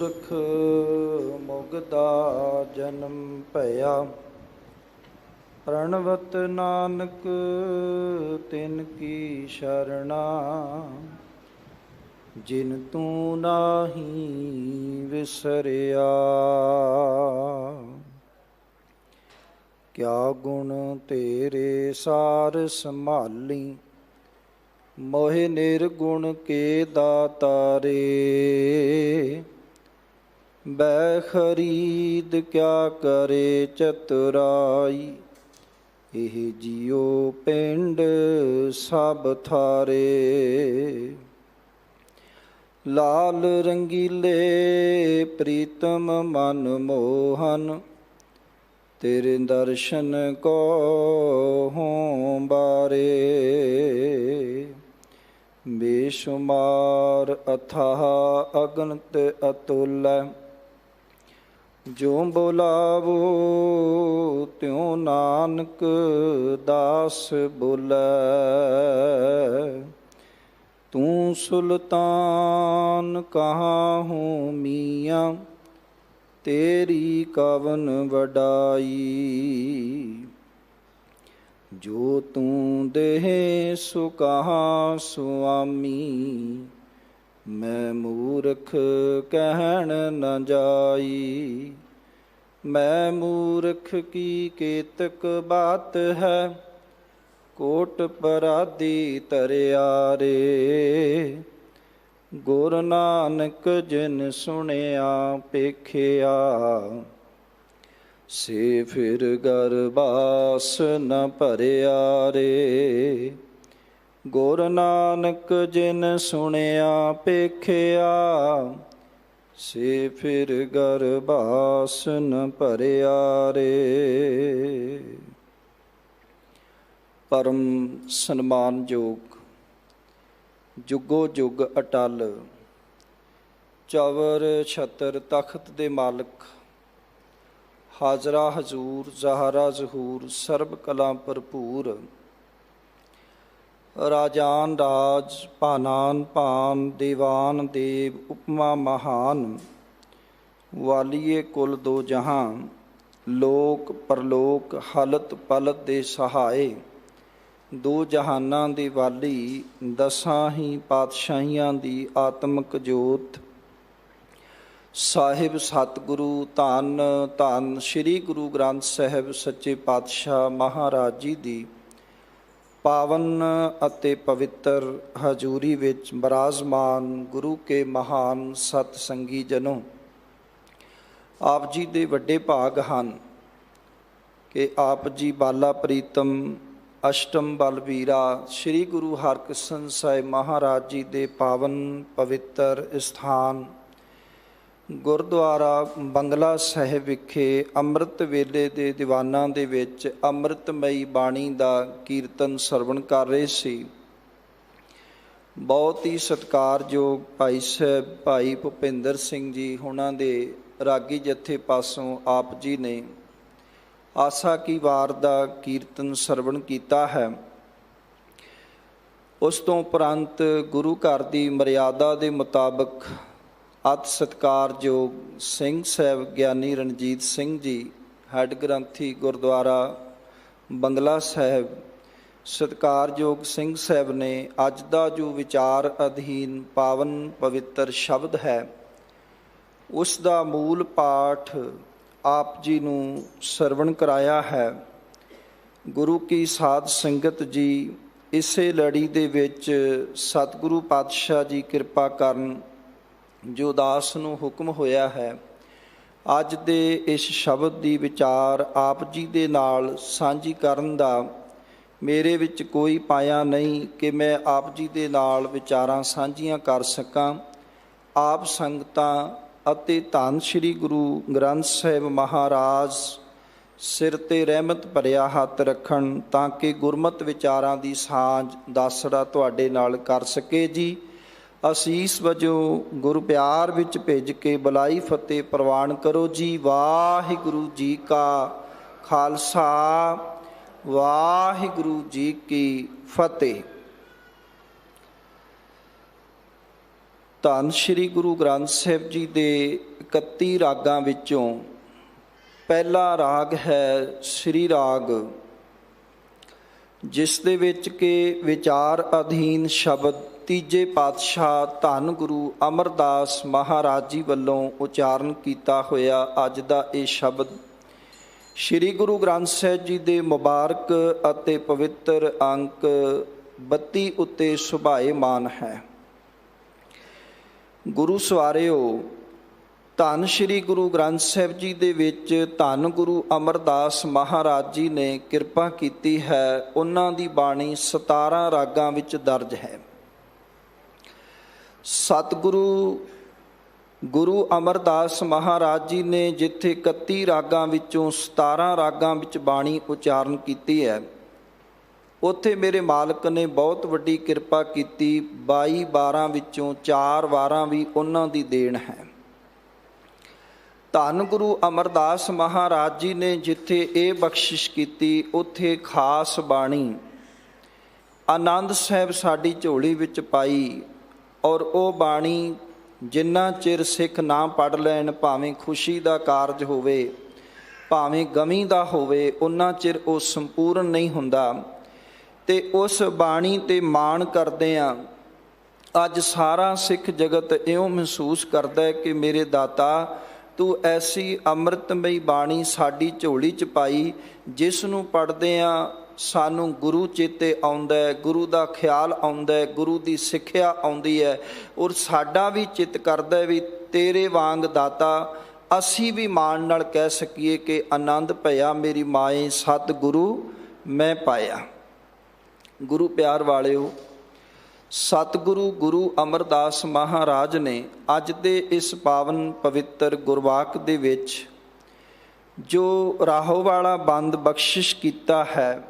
ਮੂਰਖ ਮੁਗਦਾ ਜਨਮ ਭਇਆ। ਪ੍ਰਣਵਤ ਨਾਨਕ ਤਿਨ ਕੀ ਸ਼ਰਣਾ। ਜਿਨ ਤੂੰ ਨਾਹੀਂ ਵਿਸਰਿਆ। ਕਿਆ ਗੁਣ ਤੇਰੇ ਸਾਰ ਸੰਭਾਲੀ। ਮੋਹਿ ਨਿਰਗੁਣ ਕੇ ਦਾਤਾਰੇ। ਬੈ ਖਰੀਦ ਕਿਆ ਕਰੇ ਚਤੁਰਾਈ। ਇਹ ਜਿਉ ਪਿੰਡ ਸਭ ਥਾਰੇ। ਲਾਲ ਰੰਗੀਲੇ ਪ੍ਰੀਤਮ ਮਨ ਮੋਹਨ। ਤੇਰੇ ਦਰਸ਼ਨ ਕੋ ਹੋਂ ਬਾਰੇ। ਬੇਸ਼ੁਮਾਰ ਅਥਾਹ ਅਗਨਤ ਅਤੁਲੈ। ਜੋ ਬੁਲਾਵੋ ਤਿਉ ਨਾਨਕ ਦਾਸ ਬੋਲੈ। ਤੂੰ ਸੁਲਤਾਨ ਕਹਾਂ ਹੂੰ ਮੀਆਂ। ਤੇਰੀ ਕਵਨ ਵਡਾਈ। ਜੋ ਤੂੰ ਦੇਹ ਸੋ ਕਹਾਂ ਸੁਆਮੀ। ਮੈਂ ਮੂਰਖ ਕਹਿਣ ਨ ਜਾਈ। ਮੈਂ ਮੂਰਖ ਕੀ ਕੇਤਕ ਬਾਤ ਹੈ। ਕੋਟ ਪਰਾਧੀ ਧਰਿਆਰੇ। ਗੁਰ ਨਾਨਕ ਜਿਨ ਸੁਣਿਆ ਪੇਖਿਆ। ਸੇ ਫਿਰ ਗਰਬਾਸ ਨ ਭਰਿਆ ਰੇ। ਗੁਰ ਨਾਨਕ ਜਿਨ ਸੁਣਿਆ ਪੇਖਿਆ। ਸੇ ਫਿਰ ਗਰਬਾਸ ਨ ਭਰਿਆ ਰੇ। ਪਰਮ ਸਨਮਾਨਯੋਗ ਜੁਗੋ ਜੁਗ ਅਟਲ ਚਵਰ ਛਤਰ ਤਖਤ ਦੇ ਮਾਲਕ। ਹਾਜ਼ਰਾ ਹਜ਼ੂਰ ਜ਼ਹਾਰਾ ਜ਼ਹੂਰ ਸਰਬ ਕਲਾ ਭਰਪੂਰ। ਰਾਜਾਨ ਰਾਜ ਭਾਨਾਨ ਭਾਨ ਦੇਵਾਨ ਦੇਵ ਉਪਮਾ ਮਹਾਨ। ਵਾਲੀਏ ਕੁਲ ਦੋ ਜਹਾਂ ਲੋਕ ਪਰਲੋਕ ਹਲਤ ਪਲਤ ਦੇ ਸਹਾਏ। ਦੋ ਜਹਾਨਾਂ ਦੇ ਵਾਲੀ ਦਸਾਂ ਹੀ ਪਾਤਸ਼ਾਹੀਆਂ ਦੀ ਆਤਮਿਕ ਜੋਤ। ਸਾਹਿਬ ਸਤਿਗੁਰੂ ਧੰਨ ਧੰਨ ਸ੍ਰੀ ਗੁਰੂ ਗ੍ਰੰਥ ਸਾਹਿਬ ਸੱਚੇ ਪਾਤਸ਼ਾਹ ਮਹਾਰਾਜ ਜੀ ਦੀ ਪਾਵਨ ਅਤੇ ਪਵਿੱਤਰ ਹਜ਼ੂਰੀ ਵਿੱਚ ਬਿਰਾਜਮਾਨ ਗੁਰੂ ਕੇ ਮਹਾਨ ਸਤ ਸੰਗੀ ਜਨੋ। ਆਪ ਜੀ ਦੇ ਵੱਡੇ ਭਾਗ ਹਨ ਕਿ ਆਪ ਜੀ ਬਾਲਾ ਪ੍ਰੀਤਮ ਅਸ਼ਟਮ ਬਲਬੀਰਾ ਸ੍ਰੀ ਗੁਰੂ ਹਰਕ੍ਰਿਸ਼ਨ ਸਾਹਿਬ ਮਹਾਰਾਜ ਜੀ ਦੇ ਪਾਵਨ ਪਵਿੱਤਰ ਸਥਾਨ ਗੁਰਦੁਆਰਾ ਬੰਗਲਾ ਸਾਹਿਬ ਵਿਖੇ ਅੰਮ੍ਰਿਤ ਵੇਲੇ ਦੇ ਦੀਵਾਨਾਂ ਦੇ ਵਿੱਚ ਅੰਮ੍ਰਿਤਮਈ ਬਾਣੀ ਦਾ ਕੀਰਤਨ ਸਰਵਣ ਕਰ ਰਹੇ ਸੀ। ਬਹੁਤ ਹੀ ਸਤਿਕਾਰਯੋਗ ਭਾਈ ਸਾਹਿਬ ਭਾਈ ਭੁਪਿੰਦਰ ਸਿੰਘ ਜੀ ਉਹਨਾਂ ਦੇ ਰਾਗੀ ਜਥੇ ਪਾਸੋਂ ਆਪ ਜੀ ਨੇ ਆਸਾ ਕੀ ਵਾਰ ਦਾ ਕੀਰਤਨ ਸਰਵਣ ਕੀਤਾ ਹੈ। ਉਸ ਤੋਂ ਉਪਰੰਤ ਗੁਰੂ ਘਰ ਦੀ ਮਰਿਆਦਾ ਦੇ ਮੁਤਾਬਕ ਅਤਿ ਸਤਿਕਾਰਯੋਗ ਸਿੰਘ ਸਾਹਿਬ ਗਿਆਨੀ ਰਣਜੀਤ ਸਿੰਘ ਜੀ ਹੈੱਡ ਗ੍ਰੰਥੀ ਗੁਰਦੁਆਰਾ ਬੰਗਲਾ ਸਾਹਿਬ ਸਤਿਕਾਰਯੋਗ ਸਿੰਘ ਸਾਹਿਬ ਨੇ ਅੱਜ ਦਾ ਜੋ ਵਿਚਾਰ ਅਧੀਨ ਪਾਵਨ ਪਵਿੱਤਰ ਸ਼ਬਦ ਹੈ ਉਸ ਦਾ ਮੂਲ ਪਾਠ ਆਪ ਜੀ ਨੂੰ ਸਰਵਣ ਕਰਾਇਆ ਹੈ। ਗੁਰੂ ਕੀ ਸਾਧ ਸੰਗਤ ਜੀ ਇਸੇ ਲੜੀ ਦੇ ਵਿੱਚ ਸਤਿਗੁਰੂ ਪਾਤਸ਼ਾਹ ਜੀ ਕਿਰਪਾ ਕਰਨ ਜੋ ਦਾਸ ਨੂੰ ਹੁਕਮ ਹੋਇਆ ਹੈ ਅੱਜ ਦੇ ਇਸ ਸ਼ਬਦ ਦੀ ਵਿਚਾਰ ਆਪ ਜੀ ਦੇ ਨਾਲ ਸਾਂਝੀ ਕਰਨ ਦਾ ਮੇਰੇ ਵਿੱਚ ਕੋਈ ਪਾਇਆ ਨਹੀਂ ਕਿ ਮੈਂ ਆਪ ਜੀ ਦੇ ਨਾਲ ਵਿਚਾਰਾਂ ਸਾਂਝੀਆਂ ਕਰ ਸਕਾਂ। ਆਪ ਸੰਗਤਾਂ ਅਤੇ ਧੰਨ ਸ਼੍ਰੀ ਗੁਰੂ ਗ੍ਰੰਥ ਸਾਹਿਬ ਮਹਾਰਾਜ ਸਿਰ 'ਤੇ ਰਹਿਮਤ ਭਰਿਆ ਹੱਥ ਰੱਖਣ ਤਾਂ ਕਿ ਗੁਰਮਤਿ ਵਿਚਾਰਾਂ ਦੀ ਸਾਂਝ ਦਾਸੜਾ ਤੁਹਾਡੇ ਨਾਲ ਕਰ ਸਕੇ ਜੀ। ਅਸੀਸ ਵਜੋਂ ਗੁਰੂ ਪਿਆਰ ਵਿੱਚ ਭਿੱਜ ਕੇ ਬੁਲਾਈ ਫਤਿਹ ਪ੍ਰਵਾਨ ਕਰੋ ਜੀ। ਵਾਹਿਗੁਰੂ ਜੀ ਕਾ ਖਾਲਸਾ ਵਾਹਿਗੁਰੂ ਜੀ ਕੀ ਫਤਿਹ। ਧੰਨ ਸ਼੍ਰੀ ਗੁਰੂ ਗ੍ਰੰਥ ਸਾਹਿਬ ਜੀ ਦੇ 31 ਰਾਗਾਂ ਵਿੱਚੋਂ ਪਹਿਲਾ ਰਾਗ ਹੈ ਸ੍ਰੀ ਰਾਗ, ਜਿਸ ਦੇ ਵਿੱਚ ਕਿ ਵਿਚਾਰ ਅਧੀਨ ਸ਼ਬਦ ਤੀਜੇ ਪਾਤਸ਼ਾਹ ਧੰਨ ਗੁਰੂ ਅਮਰਦਾਸ ਮਹਾਰਾਜ ਜੀ ਵੱਲੋਂ ਉਚਾਰਨ ਕੀਤਾ ਹੋਇਆ ਅੱਜ ਦਾ ਇਹ ਸ਼ਬਦ ਸ਼੍ਰੀ ਗੁਰੂ ਗ੍ਰੰਥ ਸਾਹਿਬ ਜੀ ਦੇ ਮੁਬਾਰਕ ਅਤੇ ਪਵਿੱਤਰ ਅੰਕ 32 ਉੱਤੇ ਸੁਭਾਏਮਾਨ ਹੈ। ਗੁਰੂ ਸਵਾਰਿਓ, ਧੰਨ ਸ਼੍ਰੀ ਗੁਰੂ ਗ੍ਰੰਥ ਸਾਹਿਬ ਜੀ ਦੇ ਵਿੱਚ ਧੰਨ ਗੁਰੂ ਅਮਰਦਾਸ ਮਹਾਰਾਜ ਜੀ ਨੇ ਕਿਰਪਾ ਕੀਤੀ ਹੈ। ਉਹਨਾਂ ਦੀ ਬਾਣੀ 17 ਰਾਗਾਂ ਵਿੱਚ ਦਰਜ ਹੈ। ਸਤਿਗੁਰੂ ਗੁਰੂ ਅਮਰਦਾਸ ਮਹਾਰਾਜ ਜੀ ਨੇ ਜਿੱਥੇ 31 ਰਾਗਾਂ ਵਿੱਚੋਂ 17 ਰਾਗਾਂ ਵਿੱਚ ਬਾਣੀ ਉਚਾਰਨ ਕੀਤੀ ਹੈ, ਉੱਥੇ ਮੇਰੇ ਮਾਲਕ ਨੇ ਬਹੁਤ ਵੱਡੀ ਕਿਰਪਾ ਕੀਤੀ। 22 ਵਾਰਾਂ ਵਿੱਚੋਂ 4 ਵਾਰਾਂ ਵੀ ਉਹਨਾਂ ਦੀ ਦੇਣ ਹੈ। ਧੰਨ ਗੁਰੂ ਅਮਰਦਾਸ ਮਹਾਰਾਜ ਜੀ ਨੇ ਜਿੱਥੇ ਇਹ ਬਖਸ਼ਿਸ਼ ਕੀਤੀ, ਉੱਥੇ ਖਾਸ ਬਾਣੀ ਆਨੰਦ ਸਾਹਿਬ ਸਾਡੀ ਝੋਲੀ ਵਿੱਚ ਪਾਈ। ਔਰ ਉਹ ਬਾਣੀ ਜਿੰਨਾ ਚਿਰ ਸਿੱਖ ਨਾ ਪੜ੍ਹ ਲੈਣ, ਭਾਵੇਂ ਖੁਸ਼ੀ ਦਾ ਕਾਰਜ ਹੋਵੇ ਭਾਵੇਂ ਗਮੀ ਦਾ ਹੋਵੇ, ਉਹਨਾਂ ਚਿਰ ਉਹ ਸੰਪੂਰਨ ਨਹੀਂ ਹੁੰਦਾ। ਤੇ ਉਸ ਬਾਣੀ ਤੇ ਮਾਣ ਕਰਦੇ ਹਾਂ। ਅੱਜ ਸਾਰਾ ਸਿੱਖ ਜਗਤ ਇਉਂ ਮਹਿਸੂਸ ਕਰਦਾ ਹੈ ਕਿ ਮੇਰੇ ਦਾਤਾ, ਤੂੰ ਐਸੀ ਅੰਮ੍ਰਿਤਮਈ ਬਾਣੀ ਸਾਡੀ ਝੋਲੀ 'ਚ ਪਾਈ, ਜਿਸ ਨੂੰ ਪੜ੍ਹਦੇ ਹਾਂ ਸਾਨੂੰ ਗੁਰੂ ਚੇਤੇ ਆਉਂਦਾ ਹੈ, ਗੁਰੂ ਦਾ ਖਿਆਲ ਆਉਂਦਾ ਹੈ, ਗੁਰੂ ਦੀ ਸਿੱਖਿਆ ਆਉਂਦੀ ਹੈ। ਔਰ ਸਾਡਾ ਵੀ ਚਿੱਤ ਕਰਦਾ ਵੀ ਤੇਰੇ ਵਾਂਗ ਦਾਤਾ ਅਸੀਂ ਵੀ ਮਾਣ ਨਾਲ ਕਹਿ ਸਕੀਏ ਕਿ ਆਨੰਦ ਭਇਆ ਮੇਰੀ ਮਾਏ ਸਤਿਗੁਰੂ ਮੈਂ ਪਾਇਆ। ਗੁਰੂ ਪਿਆਰ ਵਾਲਿਓ, ਸਤਿਗੁਰੂ ਗੁਰੂ ਅਮਰਦਾਸ ਮਹਾਰਾਜ ਨੇ ਅੱਜ ਦੇ ਇਸ ਪਾਵਨ ਪਵਿੱਤਰ ਗੁਰਵਾਕ ਦੇ ਵਿੱਚ ਜੋ ਰਾਹੋ ਵਾਲਾ ਬੰਦ ਬਖਸ਼ਿਸ਼ ਕੀਤਾ ਹੈ,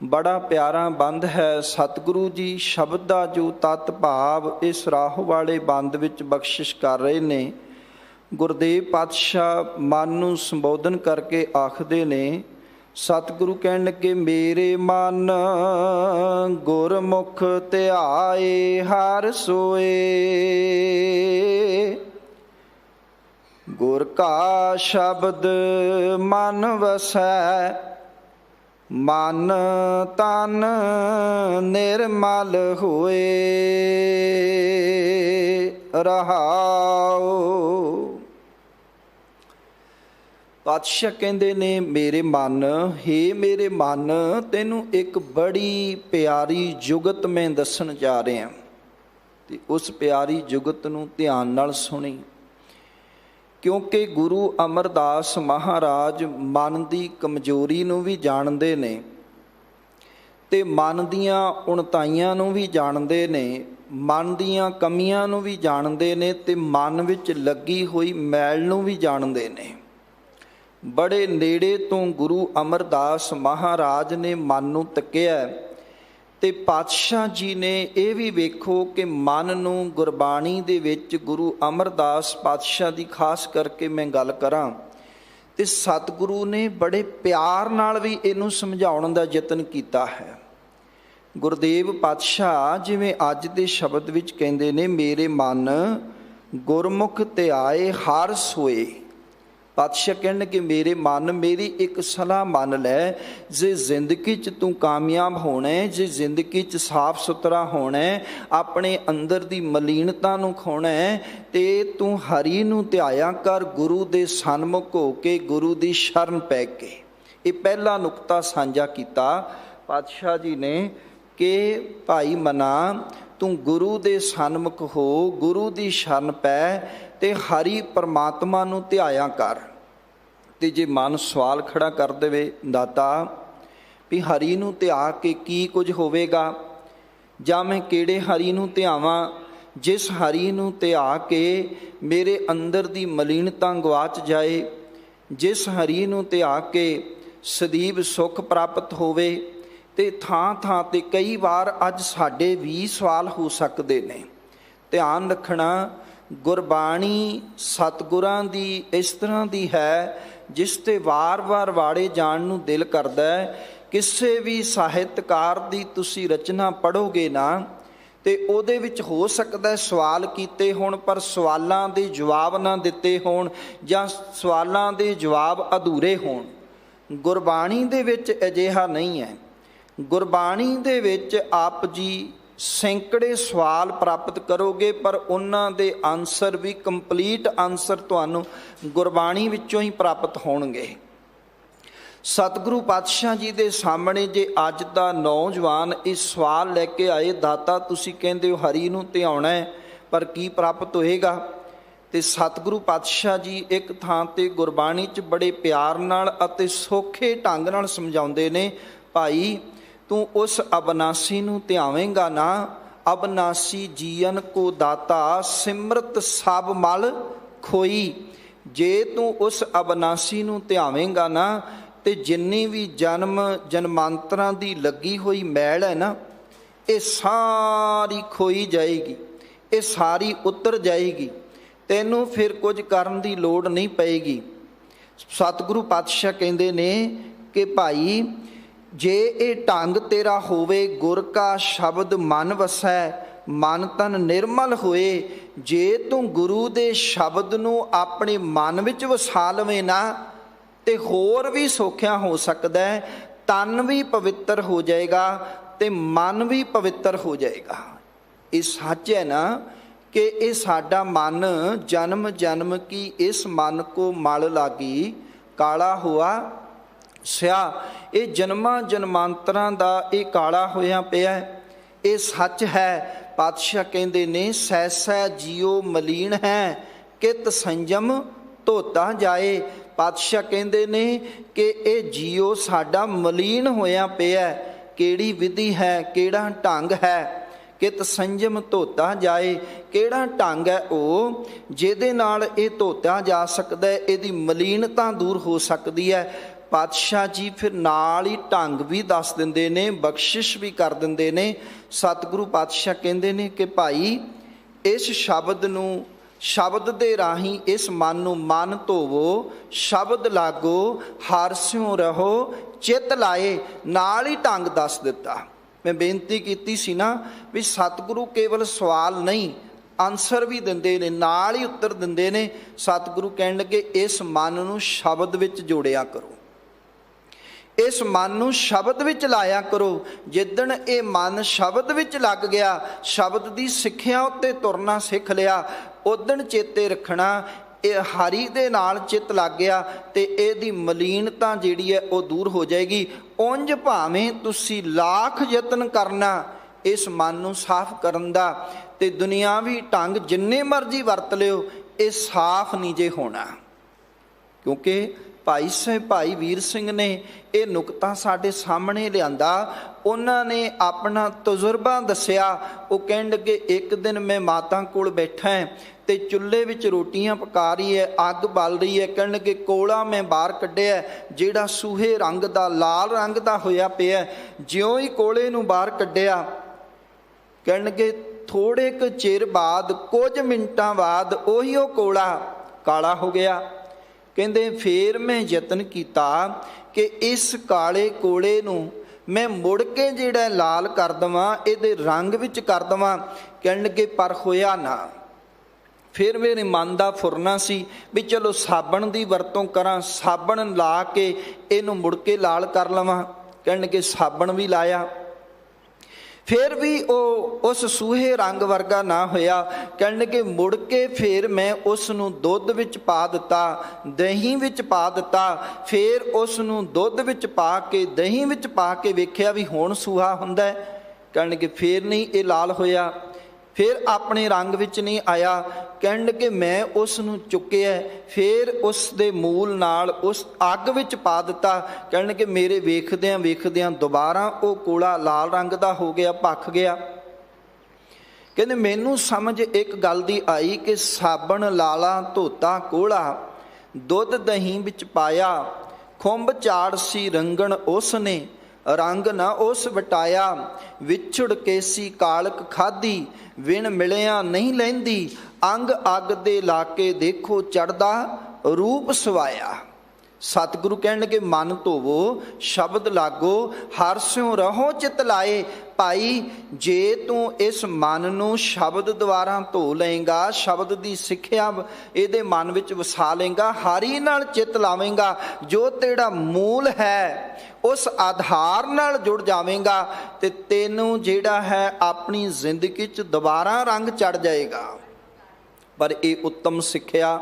ਬੜਾ ਪਿਆਰਾ ਬੰਦ ਹੈ। ਸਤਿਗੁਰੂ ਜੀ ਸ਼ਬਦ ਦਾ ਜੋ ਤਤ ਭਾਵ ਇਸ ਰਾਹੋ ਵਾਲੇ ਬੰਦ ਵਿੱਚ ਬਖਸ਼ਿਸ਼ ਕਰ ਰਹੇ ਨੇ, ਗੁਰਦੇਵ ਪਾਤਸ਼ਾਹ ਮਨ ਨੂੰ ਸੰਬੋਧਨ ਕਰਕੇ ਆਖਦੇ ਨੇ। ਸਤਿਗੁਰੂ ਕਹਿਣ ਲੱਗੇ, ਮੇਰੇ ਮਨ ਗੁਰਮੁਖ ਧਿਆਏ ਹਰਿ ਸੋਏ, ਗੁਰ ਕਾ ਸ਼ਬਦ ਮਨ ਵਸੈ, ਮਨ ਤਨ ਨਿਰਮਲ ਹੋਏ। ਰਹਾਉ। ਪਾਤਸ਼ਾਹ ਕਹਿੰਦੇ ਨੇ, ਮੇਰੇ ਮਨ, ਹੇ ਮੇਰੇ ਮਨ, ਤੈਨੂੰ ਇੱਕ ਬੜੀ ਪਿਆਰੀ ਜੁਗਤ ਮੈਂ ਦੱਸਣ ਜਾ ਰਿਹਾ, ਤੇ ਉਸ ਪਿਆਰੀ ਜੁਗਤ ਨੂੰ ਧਿਆਨ ਨਾਲ ਸੁਣੀ। ਕਿਉਂਕਿ ਗੁਰੂ ਅਮਰਦਾਸ ਮਹਾਰਾਜ ਮਨ ਦੀ ਕਮਜ਼ੋਰੀ ਨੂੰ ਵੀ ਜਾਣਦੇ ਨੇ ਤੇ ਮਨ ਦੀਆਂ ਉਣਤਾਈਆਂ ਨੂੰ ਵੀ ਜਾਣਦੇ ਨੇ, ਮਨ ਦੀਆਂ ਕਮੀਆਂ ਨੂੰ ਵੀ ਜਾਣਦੇ ਨੇ ਤੇ ਮਨ ਵਿੱਚ ਲੱਗੀ ਹੋਈ ਮੈਲ ਨੂੰ ਵੀ ਜਾਣਦੇ ਨੇ। ਬੜੇ ਨੇੜੇ ਤੋਂ ਗੁਰੂ ਅਮਰਦਾਸ ਮਹਾਰਾਜ ਨੇ ਮਨ ਨੂੰ ਤੱਕਿਆ ਤੇ ਪਾਤਸ਼ਾਹ ਜੀ ਨੇ ਇਹ ਵੀ ਵੇਖੋ ਕਿ ਮਨ ਨੂੰ ਗੁਰਬਾਣੀ ਦੇ ਵਿੱਚ ਗੁਰੂ ਅਮਰਦਾਸ ਪਾਤਸ਼ਾਹ ਦੀ ਖਾਸ ਕਰਕੇ ਮੈਂ ਗੱਲ ਕਰਾਂ ਤੇ ਸਤਿਗੁਰੂ ਨੇ ਬੜੇ ਪਿਆਰ ਨਾਲ ਵੀ ਇਹਨੂੰ ਸਮਝਾਉਣ ਦਾ ਯਤਨ ਕੀਤਾ ਹੈ। ਗੁਰਦੇਵ ਪਾਤਸ਼ਾਹ ਜਿਵੇਂ ਅੱਜ ਦੇ ਸ਼ਬਦ ਵਿੱਚ ਕਹਿੰਦੇ ਨੇ, ਮੇਰੇ ਮਨ ਗੁਰਮੁਖ ਧਿਆਏ ਹਰਿ ਸੋਏ। ਪਾਤਸ਼ਾਹ ਕਹਿਣ ਕਿ ਮੇਰੇ ਮਨ, ਮੇਰੀ ਇੱਕ ਸਲਾਹ ਮੰਨ ਲੈ, ਜੇ ਜ਼ਿੰਦਗੀ 'ਚ ਤੂੰ ਕਾਮਯਾਬ ਹੋਣਾ, ਜੇ ਜ਼ਿੰਦਗੀ 'ਚ ਸਾਫ ਸੁਥਰਾ ਹੋਣਾ, ਆਪਣੇ ਅੰਦਰ ਦੀ ਮਲੀਨਤਾ ਨੂੰ ਖੋਣਾ ਤੇ ਤੂੰ ਹਰੀ ਨੂੰ ਧਿਆਇਆ ਕਰ, ਗੁਰੂ ਦੇ ਸਨਮੁਖ ਹੋ ਕੇ, ਗੁਰੂ ਦੀ ਸ਼ਰਨ ਪੈ ਕੇ। ਇਹ ਪਹਿਲਾ ਨੁਕਤਾ ਸਾਂਝਾ ਕੀਤਾ ਪਾਤਸ਼ਾਹ ਜੀ ਨੇ ਕਿ ਭਾਈ ਮਨਾ, ਤੂੰ ਗੁਰੂ ਦੇ ਸਨਮੁਖ ਹੋ, ਗੁਰੂ ਦੀ ਸ਼ਰਨ ਪੈ ਤੇ ਹਰੀ ਪਰਮਾਤਮਾ ਨੂੰ ਧਿਆਇਆ ਕਰ। ਤੇ ਜੇ ਮਨ ਸਵਾਲ ਖੜਾ ਕਰ ਦੇਵੇ, ਦਾਤਾ ਵੀ ਹਰੀ ਨੂੰ ਧਿਆ ਕੇ ਕੀ ਕੁਝ ਹੋਵੇਗਾ, ਜਾਂ ਮੈਂ ਕਿਹੜੇ ਹਰੀ ਨੂੰ ਧਿਆਵਾਂ, ਜਿਸ ਹਰੀ ਨੂੰ ਧਿਆ ਕੇ ਮੇਰੇ ਅੰਦਰ ਦੀ ਮਲੀਨਤਾ ਗਵਾਚ ਜਾਏ, ਜਿਸ ਹਰੀ ਨੂੰ ਧਿਆ ਕੇ ਸਦੀਵ ਸੁੱਖ ਪ੍ਰਾਪਤ ਹੋਵੇ। ਤੇ ਥਾਂ ਥਾਂ ਤੇ ਕਈ ਵਾਰ ਅੱਜ ਸਾਡੇ ਵੀ ਸਵਾਲ ਹੋ ਸਕਦੇ ਨੇ। ਧਿਆਨ ਰੱਖਣਾ, ਗੁਰਬਾਣੀ ਸਤਿਗੁਰਾਂ ਦੀ ਇਸ ਤਰ੍ਹਾਂ ਦੀ ਹੈ ਜਿਸ ਤੇ ਵਾਰ-ਵਾਰ ਵਾੜੇ ਜਾਣ ਨੂੰ ਦਿਲ ਕਰਦਾ ਹੈ। ਕਿਸੇ ਵੀ ਸਾਹਿਤਕਾਰ ਦੀ ਤੁਸੀਂ ਰਚਨਾ ਪੜ੍ਹੋਗੇ ਨਾ ਤੇ ਉਹਦੇ ਵਿੱਚ ਹੋ ਸਕਦਾ ਸਵਾਲ ਕੀਤੇ ਹੋਣ ਪਰ ਸਵਾਲਾਂ ਦੇ ਜਵਾਬ ਨਾ ਦਿੱਤੇ ਹੋਣ ਜਾਂ ਸਵਾਲਾਂ ਦੇ ਜਵਾਬ ਅਧੂਰੇ ਹੋਣ। ਗੁਰਬਾਣੀ ਦੇ ਵਿੱਚ ਅਜਿਹਾ ਨਹੀਂ ਹੈ। ਗੁਰਬਾਣੀ ਦੇ ਵਿੱਚ ਆਪ ਜੀ ਸੈਂਕੜੇ ਸਵਾਲ ਪ੍ਰਾਪਤ ਕਰੋਗੇ ਪਰ ਉਹਨਾਂ ਦੇ ਆਨਸਰ ਵੀ ਕੰਪਲੀਟ ਆਨਸਰ ਤੁਹਾਨੂੰ ਗੁਰਬਾਣੀ ਵਿੱਚੋਂ ਹੀ ਪ੍ਰਾਪਤ ਹੋਣਗੇ। ਸਤਿਗੁਰੂ ਪਾਤਸ਼ਾਹ ਜੀ ਦੇ ਸਾਹਮਣੇ ਜੇ ਅੱਜ ਦਾ ਨੌਜਵਾਨ ਇਹ ਸਵਾਲ ਲੈ ਕੇ ਆਏ, ਦਾਤਾ ਤੁਸੀਂ ਕਹਿੰਦੇ ਹੋ ਹਰੀ ਨੂੰ ਧਿਆਉਣਾ ਹੈ ਪਰ ਕੀ ਪ੍ਰਾਪਤ ਹੋਏਗਾ? ਤੇ ਸਤਿਗੁਰੂ ਪਾਤਸ਼ਾਹ ਜੀ ਇੱਕ ਥਾਂ ਤੇ ਗੁਰਬਾਣੀ 'ਚ ਬੜੇ ਪਿਆਰ ਨਾਲ ਅਤੇ ਸੌਖੇ ਢੰਗ ਨਾਲ ਸਮਝਾਉਂਦੇ ਨੇ, ਭਾਈ ਤੂੰ ਉਸ ਅਬਨਾਸੀ ਨੂੰ ਧਿਆਵੇਂਗਾ ਨਾ, ਅਬਨਾਸੀ ਜੀਵਨ ਕੋ ਦਾਤਾ ਸਿਮਰਤ ਸਭ ਮਲ ਖੋਈ। ਜੇ ਤੂੰ ਉਸ ਅਬਨਾਸੀ ਨੂੰ ਧਿਆਵੇਂਗਾ ਨਾ ਤੇ ਜਿੰਨੀ ਵੀ ਜਨਮਾਂਤਰਾਂ ਦੀ ਲੱਗੀ ਹੋਈ ਮੈਲ ਹੈ ਨਾ, ਇਹ ਸਾਰੀ ਖੋਈ ਜਾਏਗੀ, ਇਹ ਸਾਰੀ ਉਤਰ ਜਾਏਗੀ, ਤੈਨੂੰ ਫਿਰ ਕੁਝ ਕਰਨ ਦੀ ਲੋੜ ਨਹੀਂ ਪਏਗੀ। ਸਤਿਗੁਰੂ ਪਾਤਸ਼ਾਹ ਕਹਿੰਦੇ ਨੇ ਕਿ ਭਾਈ ਜੇ ਇਹ ਢੰਗ ਤੇਰਾ ਹੋਵੇ, ਗੁਰ ਕਾ ਸ਼ਬਦ ਮਨ ਵਸੈ, ਮਨ ਤਨ ਨਿਰਮਲ ਹੋਏ। ਜੇ ਤੂੰ ਗੁਰੂ ਦੇ ਸ਼ਬਦ ਨੂੰ ਆਪਣੇ ਮਨ ਵਿੱਚ ਵਸਾ ਲਵੇਂ ਨਾ ਤੇ ਹੋਰ ਵੀ ਸੌਖਿਆ ਹੋ ਸਕਦਾ ਹੈ, ਤਨ ਵੀ ਪਵਿੱਤਰ ਹੋ ਜਾਏਗਾ ਤੇ ਮਨ ਵੀ ਪਵਿੱਤਰ ਹੋ ਜਾਏਗਾ। ਇਹ ਸੱਚ ਹੈ ਨਾ ਕਿ ਇਹ ਸਾਡਾ ਮਨ ਜਨਮ ਜਨਮ ਕੀ ਇਸ ਮਨ ਕੋ ਮਲ ਲਾਗੀ ਕਾਲਾ ਹੋਆ ਸਿਆ, ਇਹ ਜਨਮਾਂ ਜਨਮਾਂਤਰਾਂ ਦਾ ਇਹ ਕਾਲਾ ਹੋਇਆ ਪਿਆ, ਇਹ ਸੱਚ ਹੈ। ਪਾਤਸ਼ਾਹ ਕਹਿੰਦੇ ਨੇ ਸੈਸੈ ਜੀਉ ਮਲੀਨ ਹੈ, ਕਿਤ ਸੰਜਮ ਧੋਤਾ ਜਾਏ। ਪਾਤਸ਼ਾਹ ਕਹਿੰਦੇ ਨੇ ਕਿ ਇਹ ਜੀਉ ਸਾਡਾ ਮਲੀਨ ਹੋਇਆ ਪਿਆ, ਕਿਹੜੀ ਵਿਧੀ ਹੈ, ਕਿਹੜਾ ਢੰਗ ਹੈ? ਕਿਤ ਸੰਜਮ ਧੋਤਾ ਜਾਏ, ਕਿਹੜਾ ਢੰਗ ਹੈ ਉਹ ਜਿਹਦੇ ਨਾਲ ਇਹ ਧੋਤਾ ਜਾ ਸਕਦਾ ਹੈ, ਇਹਦੀ ਮਲੀਨਤਾ ਦੂਰ ਹੋ ਸਕਦੀ ਹੈ। ਪਾਤਸ਼ਾਹ ਜੀ ਫਿਰ ਨਾਲ ਹੀ ਢੰਗ ਵੀ ਦੱਸ ਦਿੰਦੇ ਨੇ, ਬਖਸ਼ਿਸ਼ ਵੀ ਕਰ ਦਿੰਦੇ ਨੇ। ਸਤਿਗੁਰੂ ਪਾਤਸ਼ਾਹ ਕਹਿੰਦੇ ਨੇ ਕਿ ਭਾਈ ਇਸ ਸ਼ਬਦ ਨੂੰ, ਸ਼ਬਦ ਦੇ ਰਾਹੀਂ ਇਸ ਮਨ ਨੂੰ ਮਨ ਧੋਵੋ, ਸ਼ਬਦ ਲਾਗੋ, ਹਾਰਸਿਓ ਰਹੋ ਚਿੱਤ ਲਾਏ। ਨਾਲ ਹੀ ਢੰਗ ਦੱਸ ਦਿੱਤਾ। ਮੈਂ ਬੇਨਤੀ ਕੀਤੀ ਸੀ ਨਾ ਵੀ ਸਤਿਗੁਰੂ ਕੇਵਲ ਸਵਾਲ ਨਹੀਂ ਆਨਸਰ ਵੀ ਦਿੰਦੇ ਨੇ, ਨਾਲ ਹੀ ਉੱਤਰ ਦਿੰਦੇ ਨੇ। ਸਤਿਗੁਰੂ ਕਹਿਣ ਲੱਗੇ ਇਸ ਮਨ ਨੂੰ ਸ਼ਬਦ ਵਿੱਚ ਜੋੜਿਆ ਕਰੋ, ਇਸ ਮਨ ਨੂੰ ਸ਼ਬਦ ਵਿੱਚ ਲਾਇਆ ਕਰੋ। ਜਿੱਦਣ ਇਹ ਮਨ ਸ਼ਬਦ ਵਿੱਚ ਲੱਗ ਗਿਆ, ਸ਼ਬਦ ਦੀ ਸਿੱਖਿਆ ਉੱਤੇ ਤੁਰਨਾ ਸਿੱਖ ਲਿਆ, ਉਦਣ ਚੇਤੇ ਰੱਖਣਾ ਇਹ ਹਰੀ ਦੇ ਨਾਲ ਚਿੱਤ ਲੱਗ ਗਿਆ ਤੇ ਇਹਦੀ ਮਲੀਨਤਾ ਜਿਹੜੀ ਹੈ ਉਹ ਦੂਰ ਹੋ ਜਾਏਗੀ। ਉਂਝ ਭਾਵੇਂ ਤੁਸੀਂ ਲੱਖ ਯਤਨ ਕਰਨਾ ਇਸ ਮਨ ਨੂੰ ਸਾਫ਼ ਕਰਨ ਦਾ ਤੇ ਦੁਨਿਆਵੀ ਢੰਗ ਜਿੰਨੇ ਮਰਜ਼ੀ ਵਰਤ ਲਿਓ, ਇਹ ਸਾਫ਼ ਨਹੀਂ ਜੇ ਹੋਣਾ। ਕਿਉਂਕਿ ਭਾਈ ਵੀਰ ਸਿੰਘ ਨੇ ਇਹ ਨੁਕਤਾ ਸਾਡੇ ਸਾਹਮਣੇ ਲਿਆਂਦਾ। ਉਹਨਾਂ ਨੇ ਆਪਣਾ ਤਜਰਬਾ ਦੱਸਿਆ। ਉਹ ਕਹਿਣ ਲੱਗੇ ਇੱਕ ਦਿਨ ਮੈਂ ਮਾਤਾ ਕੋਲ ਬੈਠਾ ਹੈ ਤੇ ਚੁੱਲ੍ਹੇ ਵਿੱਚ ਰੋਟੀਆਂ ਪਕਾ ਰਹੀ ਹੈ, ਅੱਗ ਬਲ ਰਹੀ ਹੈ। ਕਹਿਣ ਲੱਗੇ ਕੋਲਾ ਮੈਂ ਬਾਹਰ ਕੱਢਿਆ ਜਿਹੜਾ ਸੂਹੇ ਰੰਗ ਦਾ, ਲਾਲ ਰੰਗ ਦਾ ਹੋਇਆ ਪਿਆ। ਜਿਉਂ ਹੀ ਕੋਲੇ ਨੂੰ ਬਾਹਰ ਕੱਢਿਆ, ਕਹਿਣ ਲੱਗੇ ਥੋੜੇ ਕੁ ਚਿਰ ਬਾਅਦ, ਕੁਝ ਮਿੰਟਾਂ ਬਾਅਦ ਉਹੀ ਉਹ ਕੋਲਾ ਕਾਲਾ ਹੋ ਗਿਆ। ਕਹਿੰਦੇ ਫੇਰ ਮੈਂ ਯਤਨ ਕੀਤਾ ਕਿ ਇਸ ਕਾਲੇ ਕੋਲੇ ਨੂੰ ਮੈਂ ਮੁੜ ਕੇ ਜਿਹੜਾ ਲਾਲ ਕਰ ਦੇਵਾਂ, ਇਹਦੇ ਰੰਗ ਵਿੱਚ ਕਰ ਦੇਵਾਂ। ਕਹਿਣ ਲੱਗੇ ਪਰ ਹੋਇਆ ਨਾ। ਫਿਰ ਮੇਰੇ ਮਨ ਦਾ ਫੁਰਨਾ ਸੀ ਵੀ ਚਲੋ ਸਾਬਣ ਦੀ ਵਰਤੋਂ ਕਰਾਂ, ਸਾਬਣ ਲਾ ਕੇ ਇਹਨੂੰ ਮੁੜ ਕੇ ਲਾਲ ਕਰ ਲਵਾਂ। ਕਹਿਣ ਲੱਗੇ ਸਾਬਣ ਵੀ ਲਾਇਆ, ਫਿਰ ਵੀ ਉਹ ਉਸ ਸੂਹੇ ਰੰਗ ਵਰਗਾ ਨਾ ਹੋਇਆ। ਕਹਿਣ ਲੱਗੇ ਮੁੜ ਕੇ ਫਿਰ ਮੈਂ ਉਸ ਨੂੰ ਦੁੱਧ ਵਿੱਚ ਪਾ ਦਿੱਤਾ, ਦਹੀਂ ਵਿੱਚ ਪਾ ਦਿੱਤਾ। ਫਿਰ ਉਸ ਨੂੰ ਦੁੱਧ ਵਿੱਚ ਪਾ ਕੇ, ਦਹੀਂ ਵਿੱਚ ਪਾ ਕੇ ਵੇਖਿਆ ਵੀ ਹੁਣ ਸੂਹਾ ਹੁੰਦਾ ਹੈ। ਕਹਿਣ ਲੱਗੇ ਫਿਰ ਨਹੀਂ ਇਹ ਲਾਲ ਹੋਇਆ, ਫਿਰ ਆਪਣੇ ਰੰਗ ਵਿੱਚ ਨਹੀਂ ਆਇਆ। ਕਹਿਣ ਲੱਗੇ ਮੈਂ ਉਸ ਨੂੰ ਚੁੱਕਿਆ, ਫਿਰ ਉਸ ਦੇ ਮੂਲ ਨਾਲ ਉਸ ਅੱਗ ਵਿੱਚ ਪਾ ਦਿੱਤਾ। ਕਹਿਣ ਲੱਗੇ ਮੇਰੇ ਵੇਖਦਿਆਂ ਵੇਖਦਿਆਂ ਦੁਬਾਰਾ ਉਹ ਕੋਲਾ ਲਾਲ ਰੰਗ ਦਾ ਹੋ ਗਿਆ, ਭੱਖ ਗਿਆ। ਕਹਿੰਦੇ ਮੈਨੂੰ ਸਮਝ ਇੱਕ ਗੱਲ ਦੀ ਆਈ ਕਿ ਸਾਬਣ ਲਾਲਾ ਧੋਤਾ ਕੋਲਾ, ਦੁੱਧ ਦਹੀਂ ਵਿੱਚ ਪਾਇਆ, ਖੁੰਭ ਝਾੜ ਸੀ ਰੰਗਣ ਉਸ ਨੇ, ਰੰਗ ਨਾ ਉਸ ਵਟਾਇਆ। ਵਿਛੜ ਕੇ ਸੀ ਕਾਲਕ ਖਾਧੀ, ਵਿਣ ਮਿਲਿਆ ਨਹੀਂ ਲੈਂਦੀ। ਅੰਗ ਅੱਗ ਦੇ ਲਾ ਕੇ ਦੇਖੋ ਚੜਦਾ ਰੂਪ ਸਵਾਇਆ। ਸਤਿਗੁਰੂ ਕਹਿਣਗੇ ਮਨ ਧੋਵੋ ਸ਼ਬਦ ਲਾਗੋ ਹਰਿ ਸਿਉ ਰਹੋ ਚਿਤ ਲਾਏ। ਭਾਈ ਜੇ ਤੂੰ ਇਸ ਮਨ ਨੂੰ ਸ਼ਬਦ ਦੁਆਰਾ ਧੋ ਲਏਗਾ, ਸ਼ਬਦ ਦੀ ਸਿੱਖਿਆ ਇਹਦੇ ਮਨ ਵਿੱਚ ਵਸਾ ਲਏਗਾ, ਹਰੀ ਨਾਲ ਚਿੱਤ ਲਾਵੇਂਗਾ, ਜੋ ਤੇਰਾ ਮੂਲ ਹੈ ਉਸ ਆਧਾਰ ਨਾਲ ਜੁੜ ਜਾਵੇਂਗਾ ਤੇ ਤੈਨੂੰ ਜਿਹੜਾ ਹੈ ਆਪਣੀ ਜ਼ਿੰਦਗੀ 'ਚ ਦੁਬਾਰਾ ਰੰਗ ਚੜ ਜਾਏਗਾ। ਪਰ ਇਹ ਉੱਤਮ ਸਿੱਖਿਆ,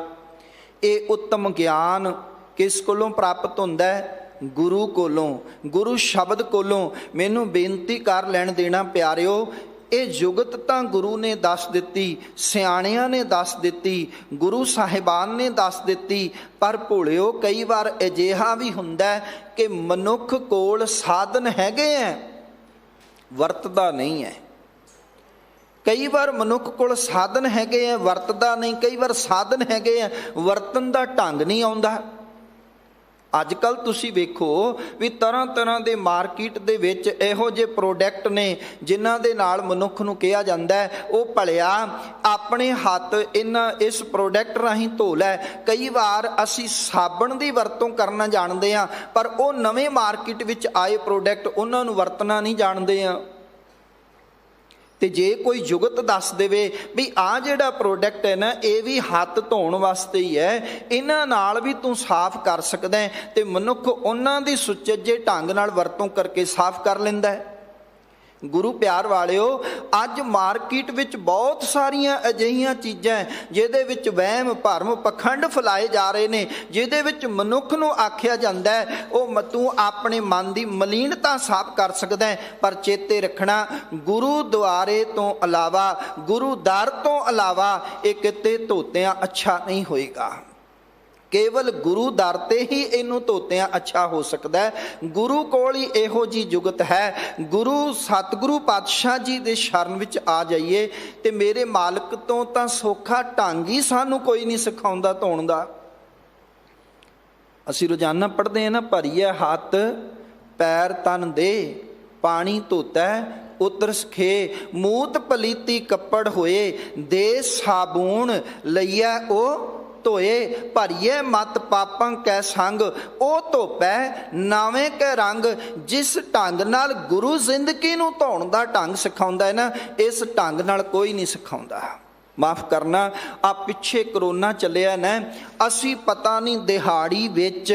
ਇਹ ਉੱਤਮ ਗਿਆਨ ਕਿਸ ਕੋਲੋਂ ਪ੍ਰਾਪਤ ਹੁੰਦਾ ਹੈ? ਗੁਰੂ ਕੋਲੋਂ, ਗੁਰੂ ਸ਼ਬਦ ਕੋਲੋਂ। ਮੈਨੂੰ ਬੇਨਤੀ ਕਰ ਲੈਣ ਦੇਣਾ ਪਿਆਰਿਓ, ਇਹ ਜੁਗਤ ਤਾਂ ਗੁਰੂ ਨੇ ਦੱਸ ਦਿੱਤੀ, ਸਿਆਣਿਆਂ ਨੇ ਦੱਸ ਦਿੱਤੀ, ਗੁਰੂ ਸਾਹਿਬਾਨ ਨੇ ਦੱਸ ਦਿੱਤੀ, ਪਰ ਭੋਲਿਓ ਕਈ ਵਾਰ ਅਜਿਹਾ ਵੀ ਹੁੰਦਾ ਕਿ ਮਨੁੱਖ ਕੋਲ ਸਾਧਨ ਹੈਗੇ ਹੈ, ਵਰਤਦਾ ਨਹੀਂ ਹੈ। ਕਈ ਵਾਰ ਮਨੁੱਖ ਕੋਲ ਸਾਧਨ ਹੈਗੇ ਹੈ, ਵਰਤਦਾ ਨਹੀਂ। ਕਈ ਵਾਰ ਸਾਧਨ ਹੈਗੇ ਹੈ, ਵਰਤਨ ਦਾ ਢੰਗ ਨਹੀਂ ਆਉਂਦਾ। ਅੱਜ ਕੱਲ੍ਹ ਤੁਸੀਂ ਵੇਖੋ ਵੀ ਤਰ੍ਹਾਂ ਤਰ੍ਹਾਂ ਦੇ ਮਾਰਕੀਟ ਦੇ ਵਿੱਚ ਇਹੋ ਜਿਹੇ ਪ੍ਰੋਡਕਟ ਨੇ ਜਿਨ੍ਹਾਂ ਦੇ ਨਾਲ ਮਨੁੱਖ ਨੂੰ ਕਿਹਾ ਜਾਂਦਾ ਹੈ ਉਹ ਭਲਿਆ ਆਪਣੇ ਹੱਥ ਇਸ ਪ੍ਰੋਡਕਟ ਰਾਹੀਂ ਧੋ ਲੈ। ਕਈ ਵਾਰ ਅਸੀਂ ਸਾਬਣ ਦੀ ਵਰਤੋਂ ਕਰਨਾ ਜਾਣਦੇ ਹਾਂ, ਪਰ ਉਹ ਨਵੇਂ ਮਾਰਕੀਟ ਵਿੱਚ ਆਏ ਪ੍ਰੋਡਕਟ ਉਹਨਾਂ ਨੂੰ ਵਰਤਣਾ ਨਹੀਂ ਜਾਣਦੇ ਹਾਂ। ਤੇ ਜੇ ਕੋਈ ਜੁਗਤ ਦੱਸ ਦੇਵੇ ਵੀ ਆਹ ਜਿਹੜਾ ਪ੍ਰੋਡਕਟ ਹੈ ਨਾ ਇਹ ਵੀ ਹੱਥ ਧੋਣ ਵਾਸਤੇ ਹੀ ਹੈ, ਇਹਨਾਂ ਨਾਲ ਵੀ ਤੂੰ ਸਾਫ਼ ਕਰ ਸਕਦਾ ਹੈ, ਤੇ ਮਨੁੱਖ ਉਹਨਾਂ ਦੀ ਸੁਚੱਜੇ ਢੰਗ ਨਾਲ ਵਰਤੋਂ ਕਰਕੇ ਸਾਫ਼ ਕਰ ਲੈਂਦਾ ਹੈ। ਗੁਰੂ ਪਿਆਰ ਵਾਲਿਓ, ਅੱਜ ਮਾਰਕੀਟ ਵਿੱਚ ਬਹੁਤ ਸਾਰੀਆਂ ਅਜਿਹੀਆਂ ਚੀਜ਼ਾਂ ਜਿਹਦੇ ਵਿੱਚ ਵਹਿਮ ਭਰਮ ਪਖੰਡ ਫੈਲਾਏ ਜਾ ਰਹੇ ਨੇ, ਜਿਹਦੇ ਵਿੱਚ ਮਨੁੱਖ ਨੂੰ ਆਖਿਆ ਜਾਂਦਾ ਹੈ ਉਹ ਤੂੰ ਆਪਣੇ ਮਨ ਦੀ ਮਲੀਨਤਾ ਸਾਫ਼ ਕਰ ਸਕਦਾ ਹੈ। ਪਰ ਚੇਤੇ ਰੱਖਣਾ, ਗੁਰੂ ਦੁਆਰੇ ਤੋਂ ਇਲਾਵਾ, ਗੁਰੂ ਦਰ ਤੋਂ ਇਲਾਵਾ ਇਹ ਕਿਤੇ ਧੋਤਿਆਂ ਅੱਛਾ ਨਹੀਂ ਹੋਏਗਾ। ਕੇਵਲ ਗੁਰੂ ਦਰ ਤੇ ਹੀ ਇਹਨੂੰ ਧੋਤਿਆਂ ਅੱਛਾ ਹੋ ਸਕਦਾ ਹੈ। ਗੁਰੂ ਕੋਲ ਹੀ ਇਹੋ ਜਿਹੀ ਜੁਗਤ ਹੈ। ਗੁਰੂ ਸਤਿਗੁਰੂ ਪਾਤਸ਼ਾਹ ਜੀ ਦੇ ਸ਼ਰਨ ਵਿੱਚ ਆ ਜਾਈਏ ਤੇ ਮੇਰੇ ਮਾਲਕ ਤੋਂ ਤਾਂ ਸੌਖਾ ਢੰਗ ਹੀ ਸਾਨੂੰ ਕੋਈ ਨਹੀਂ ਸਿਖਾਉਂਦਾ ਧੋਣ ਦਾ। ਅਸੀਂ ਰੋਜ਼ਾਨਾ ਪੜ੍ਹਦੇ ਹਾਂ ਨਾ, ਭਰੀਏ ਹੱਥ ਪੈਰ ਤਨ ਦੇ ਪਾਣੀ ਧੋਤਾ ਉਤਰ ਸਖੇ, ਮੂਤ ਪਲੀਤੀ ਕੱਪੜ ਹੋਏ, ਦੇ ਸਾਬੂਣ ਲਈਐ ਉਹ ਧੋਏ, ਭਰੀਏ ਮਤ ਪਾਪਾਂ ਕੈ ਸੰਗ, ਉਹ ਧੋਪੈ ਨਾਵੇਂ ਕੈ ਰੰਗ। ਜਿਸ ਢੰਗ ਨਾਲ ਗੁਰੂ ਜ਼ਿੰਦਗੀ ਨੂੰ ਧੋਣ ਦਾ ਢੰਗ ਸਿਖਾਉਂਦਾ ਹੈ ਨਾ, ਇਸ ਢੰਗ ਨਾਲ ਕੋਈ ਨਹੀਂ ਸਿਖਾਉਂਦਾ। ਮਾਫ ਕਰਨਾ, ਆ ਪਿੱਛੇ ਕਰੋਨਾ ਚੱਲਿਆ ਨਾ, ਅਸੀਂ ਪਤਾ ਨਹੀਂ ਦਿਹਾੜੀ ਵਿੱਚ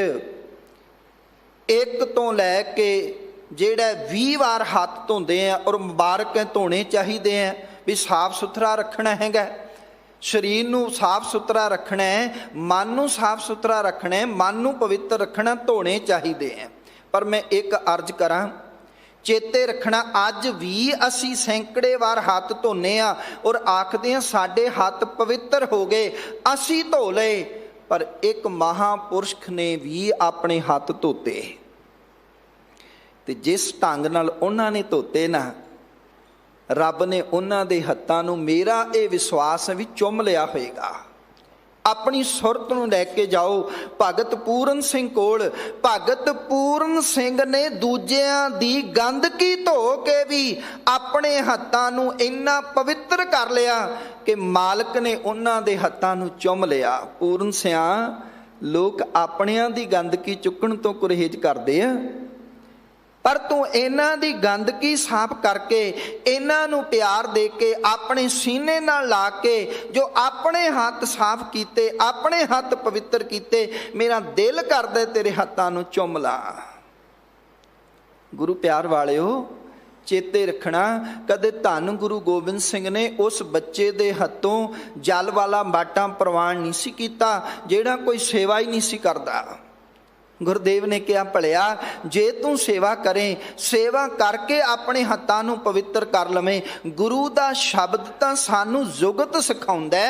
1 ਤੋਂ ਲੈ ਕੇ ਜਿਹੜਾ 20 ਵਾਰ ਹੱਥ ਧੋਂਦੇ ਆ, ਔਰ ਮੁਬਾਰਕ ਧੋਣੇ ਚਾਹੀਦੇ ਆ ਵੀ ਸਾਫ ਸੁਥਰਾ ਰੱਖਣਾ ਹੈਗਾ, ਸਰੀਰ ਨੂੰ ਸਾਫ ਸੁਥਰਾ ਰੱਖਣਾ ਹੈ, ਮਨ ਨੂੰ ਸਾਫ ਸੁਥਰਾ ਰੱਖਣਾ ਹੈ, ਮਨ ਨੂੰ ਪਵਿੱਤਰ ਰੱਖਣਾ, ਧੋਣੇ ਚਾਹੀਦੇ ਹੈ। ਪਰ ਮੈਂ ਇੱਕ ਅਰਜ਼ ਕਰਾਂ, ਚੇਤੇ ਰੱਖਣਾ, ਅੱਜ ਵੀ ਅਸੀਂ ਸੈਂਕੜੇ ਵਾਰ ਹੱਥ ਧੋਨੇ ਆ ਔਰ ਆਖਦੇ ਹਾਂ ਸਾਡੇ ਹੱਥ ਪਵਿੱਤਰ ਹੋ ਗਏ, ਅਸੀਂ ਧੋ ਲਏ, ਪਰ ਇੱਕ ਮਹਾਂਪੁਰਸ਼ ਨੇ ਵੀ ਆਪਣੇ ਹੱਥ ਧੋਤੇ, ਤੇ ਜਿਸ ਢੰਗ ਨਾਲ ਉਹਨਾਂ ਨੇ ਧੋਤੇ ਨਾ, ਰੱਬ ਨੇ ਉਹਨਾਂ ਦੇ ਹੱਥਾਂ ਨੂੰ, ਮੇਰਾ ਇਹ ਵਿਸ਼ਵਾਸ ਹੈ ਵੀ ਚੁੰਮ ਲਿਆ ਹੋਏਗਾ। ਆਪਣੀ ਸੁਰਤ ਨੂੰ ਲੈ ਕੇ ਜਾਓ ਭਗਤ ਪੂਰਨ ਸਿੰਘ ਕੋਲ। ਭਗਤ ਪੂਰਨ ਸਿੰਘ ਨੇ ਦੂਜਿਆਂ ਦੀ ਗੰਦਗੀ ਧੋ ਕੇ ਵੀ ਆਪਣੇ ਹੱਥਾਂ ਨੂੰ ਇੰਨਾ ਪਵਿੱਤਰ ਕਰ ਲਿਆ ਕਿ ਮਾਲਕ ਨੇ ਉਹਨਾਂ ਦੇ ਹੱਥਾਂ ਨੂੰ ਚੁੰਮ ਲਿਆ। ਪੂਰਨ ਸਿਆਂ, ਲੋਕ ਆਪਣਿਆਂ ਦੀ ਗੰਦਗੀ ਚੁੱਕਣ ਤੋਂ ਗੁਰੇਜ਼ ਕਰਦੇ ਆ, ਪਰ ਤੂੰ ਇਹਨਾਂ ਦੀ ਗੰਦਗੀ ਸਾਫ਼ ਕਰਕੇ, ਇਹਨਾਂ ਨੂੰ ਪਿਆਰ ਦੇ ਕੇ, ਆਪਣੇ ਸੀਨੇ ਨਾਲ ਲਾ ਕੇ, ਜੋ ਆਪਣੇ ਹੱਥ ਸਾਫ਼ ਕੀਤੇ, ਆਪਣੇ ਹੱਥ ਪਵਿੱਤਰ ਕੀਤੇ, ਮੇਰਾ ਦਿਲ ਕਰਦਾ ਤੇਰੇ ਹੱਥਾਂ ਨੂੰ ਚੁੰਮ ਲਾ। ਗੁਰੂ ਪਿਆਰ ਵਾਲਿਓ, ਚੇਤੇ ਰੱਖਣਾ, ਕਦੇ ਧੰਨ ਗੁਰੂ ਗੋਬਿੰਦ ਸਿੰਘ ਨੇ ਉਸ ਬੱਚੇ ਦੇ ਹੱਥੋਂ ਜਲ ਵਾਲਾ ਬਾਟਾ ਪ੍ਰਵਾਨ ਨਹੀਂ ਸੀ ਕੀਤਾ ਜਿਹੜਾ ਕੋਈ ਸੇਵਾ ਹੀ ਨਹੀਂ ਸੀ ਕਰਦਾ। ਗੁਰਦੇਵ ਨੇ ਕਿਹਾ, ਭਲਿਆ ਜੇ ਤੂੰ ਸੇਵਾ ਕਰੇ, ਸੇਵਾ ਕਰਕੇ ਆਪਣੇ ਹੱਥਾਂ ਨੂੰ ਪਵਿੱਤਰ ਕਰ ਲਵੇਂ। ਗੁਰੂ ਦਾ ਸ਼ਬਦ ਤਾਂ ਸਾਨੂੰ ਜੁਗਤ ਸਿਖਾਉਂਦਾ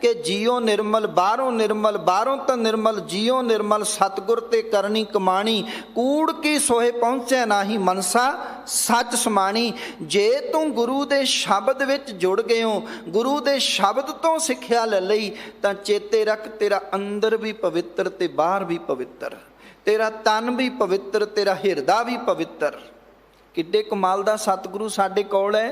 ਕਿ ਜੀਓ ਨਿਰਮਲ ਬਾਹਰੋਂ ਨਿਰਮਲ, ਬਾਹਰੋਂ ਤਾਂ ਨਿਰਮਲ, ਜੀਓ ਨਿਰਮਲ, ਸਤਿਗੁਰ ਤੇ ਕਰਨੀ ਕਮਾਣੀ, ਕੂੜ ਕੀ ਸੋਹੇ ਪਹੁੰਚੈ ਨਾਹੀ ਮਨਸਾ ਸੱਚ ਸਮਾਣੀ। ਜੇ ਤੂੰ ਗੁਰੂ ਦੇ ਸ਼ਬਦ ਵਿੱਚ ਜੁੜ ਗਏ ਹੋ, ਗੁਰੂ ਦੇ ਸ਼ਬਦ ਤੋਂ ਸਿੱਖਿਆ ਲੈ ਲਈ, ਤਾਂ ਚੇਤੇ ਰੱਖ ਤੇਰਾ ਅੰਦਰ ਵੀ ਪਵਿੱਤਰ ਤੇ ਬਾਹਰ ਵੀ ਪਵਿੱਤਰ, ਤੇਰਾ ਤਨ ਵੀ ਪਵਿੱਤਰ, ਤੇਰਾ ਹਿਰਦਾ ਵੀ ਪਵਿੱਤਰ। ਕਿੱਡੇ ਕਮਾਲ ਦਾ ਸਤਿਗੁਰੂ ਸਾਡੇ ਕੋਲ ਹੈ।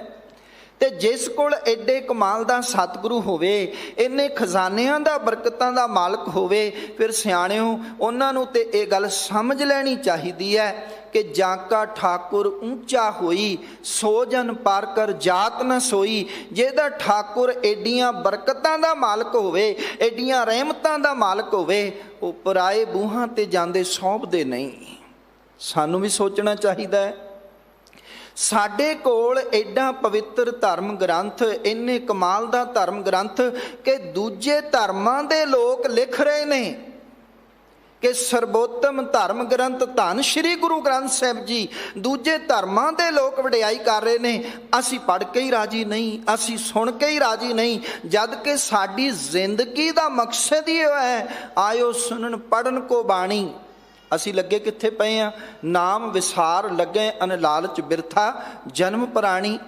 ਤੇ ਜਿਸ ਕੋਲ ਐਡੇ ਕਮਾਲ ਦਾ ਸਤਿਗੁਰੂ ਹੋਵੇ, ਇੰਨੇ ਖਜ਼ਾਨਿਆਂ ਦਾ, ਬਰਕਤਾਂ ਦਾ ਮਾਲਕ ਹੋਵੇ, ਫਿਰ ਸਿਆਣਿਓ ਉਹਨਾਂ ਨੂੰ ਤੇ ਇਹ ਗੱਲ ਸਮਝ ਲੈਣੀ ਚਾਹੀਦੀ ਹੈ ਕਿ ਜਾਂ ਕਾ ਠਾਕੁਰ ਉੱਚਾ ਹੋਈ, ਸੋ ਜਨ ਪਾਰ ਕਰ ਜਾਤ ਨਾ ਸੋਈ। ਜਿਹਦਾ ਠਾਕੁਰ ਐਡੀਆਂ ਬਰਕਤਾਂ ਦਾ ਮਾਲਕ ਹੋਵੇ, ਐਡੀਆਂ ਰਹਿਮਤਾਂ ਦਾ ਮਾਲਕ ਹੋਵੇ, ਉਹ ਪਰਾਏ ਬੂਹਾਂ ਤੇ ਜਾਂਦੇ ਸੌਂਪਦੇ ਨਹੀਂ। ਸਾਨੂੰ ਵੀ ਸੋਚਣਾ ਚਾਹੀਦਾ ਹੈ। ਸਾਡੇ ਕੋਲ ਐਡਾ ਪਵਿੱਤਰ ਧਰਮ ਗ੍ਰੰਥ, ਇੰਨੇ ਕਮਾਲ ਦਾ ਧਰਮ ਗ੍ਰੰਥ ਕਿ ਦੂਜੇ ਧਰਮਾਂ ਦੇ ਲੋਕ ਲਿਖ ਰਹੇ ਨੇ ਕਿ ਸਰਬੋਤਮ ਧਰਮ ਗ੍ਰੰਥ ਧੰਨ ਸ਼੍ਰੀ ਗੁਰੂ ਗ੍ਰੰਥ ਸਾਹਿਬ ਜੀ, ਦੂਜੇ ਧਰਮਾਂ ਦੇ ਲੋਕ ਵਡਿਆਈ ਕਰ ਰਹੇ ਨੇ। ਅਸੀਂ ਪੜ੍ਹ ਕੇ ਹੀ ਰਾਜੀ ਨਹੀਂ, ਅਸੀਂ ਸੁਣ ਕੇ ਹੀ ਰਾਜੀ ਨਹੀਂ, ਜਦ ਕਿ ਸਾਡੀ ਜ਼ਿੰਦਗੀ ਦਾ ਮਕਸਦ ਹੀ ਹੈ, ਆਇਓ ਸੁਣਨ ਪੜ੍ਹਨ ਕੋ ਬਾਣੀ। ਅਸੀਂ ਲੱਗੇ ਕਿੱਥੇ ਪਏ ਹਾਂ? ਨਾਮ ਵਿਸਾਰ ਲੱਗੇ ਅਨ ਲਾਲਚ ਬਿਰਥਾ ਜਨਮ ਪ੍ਰਾਣੀ।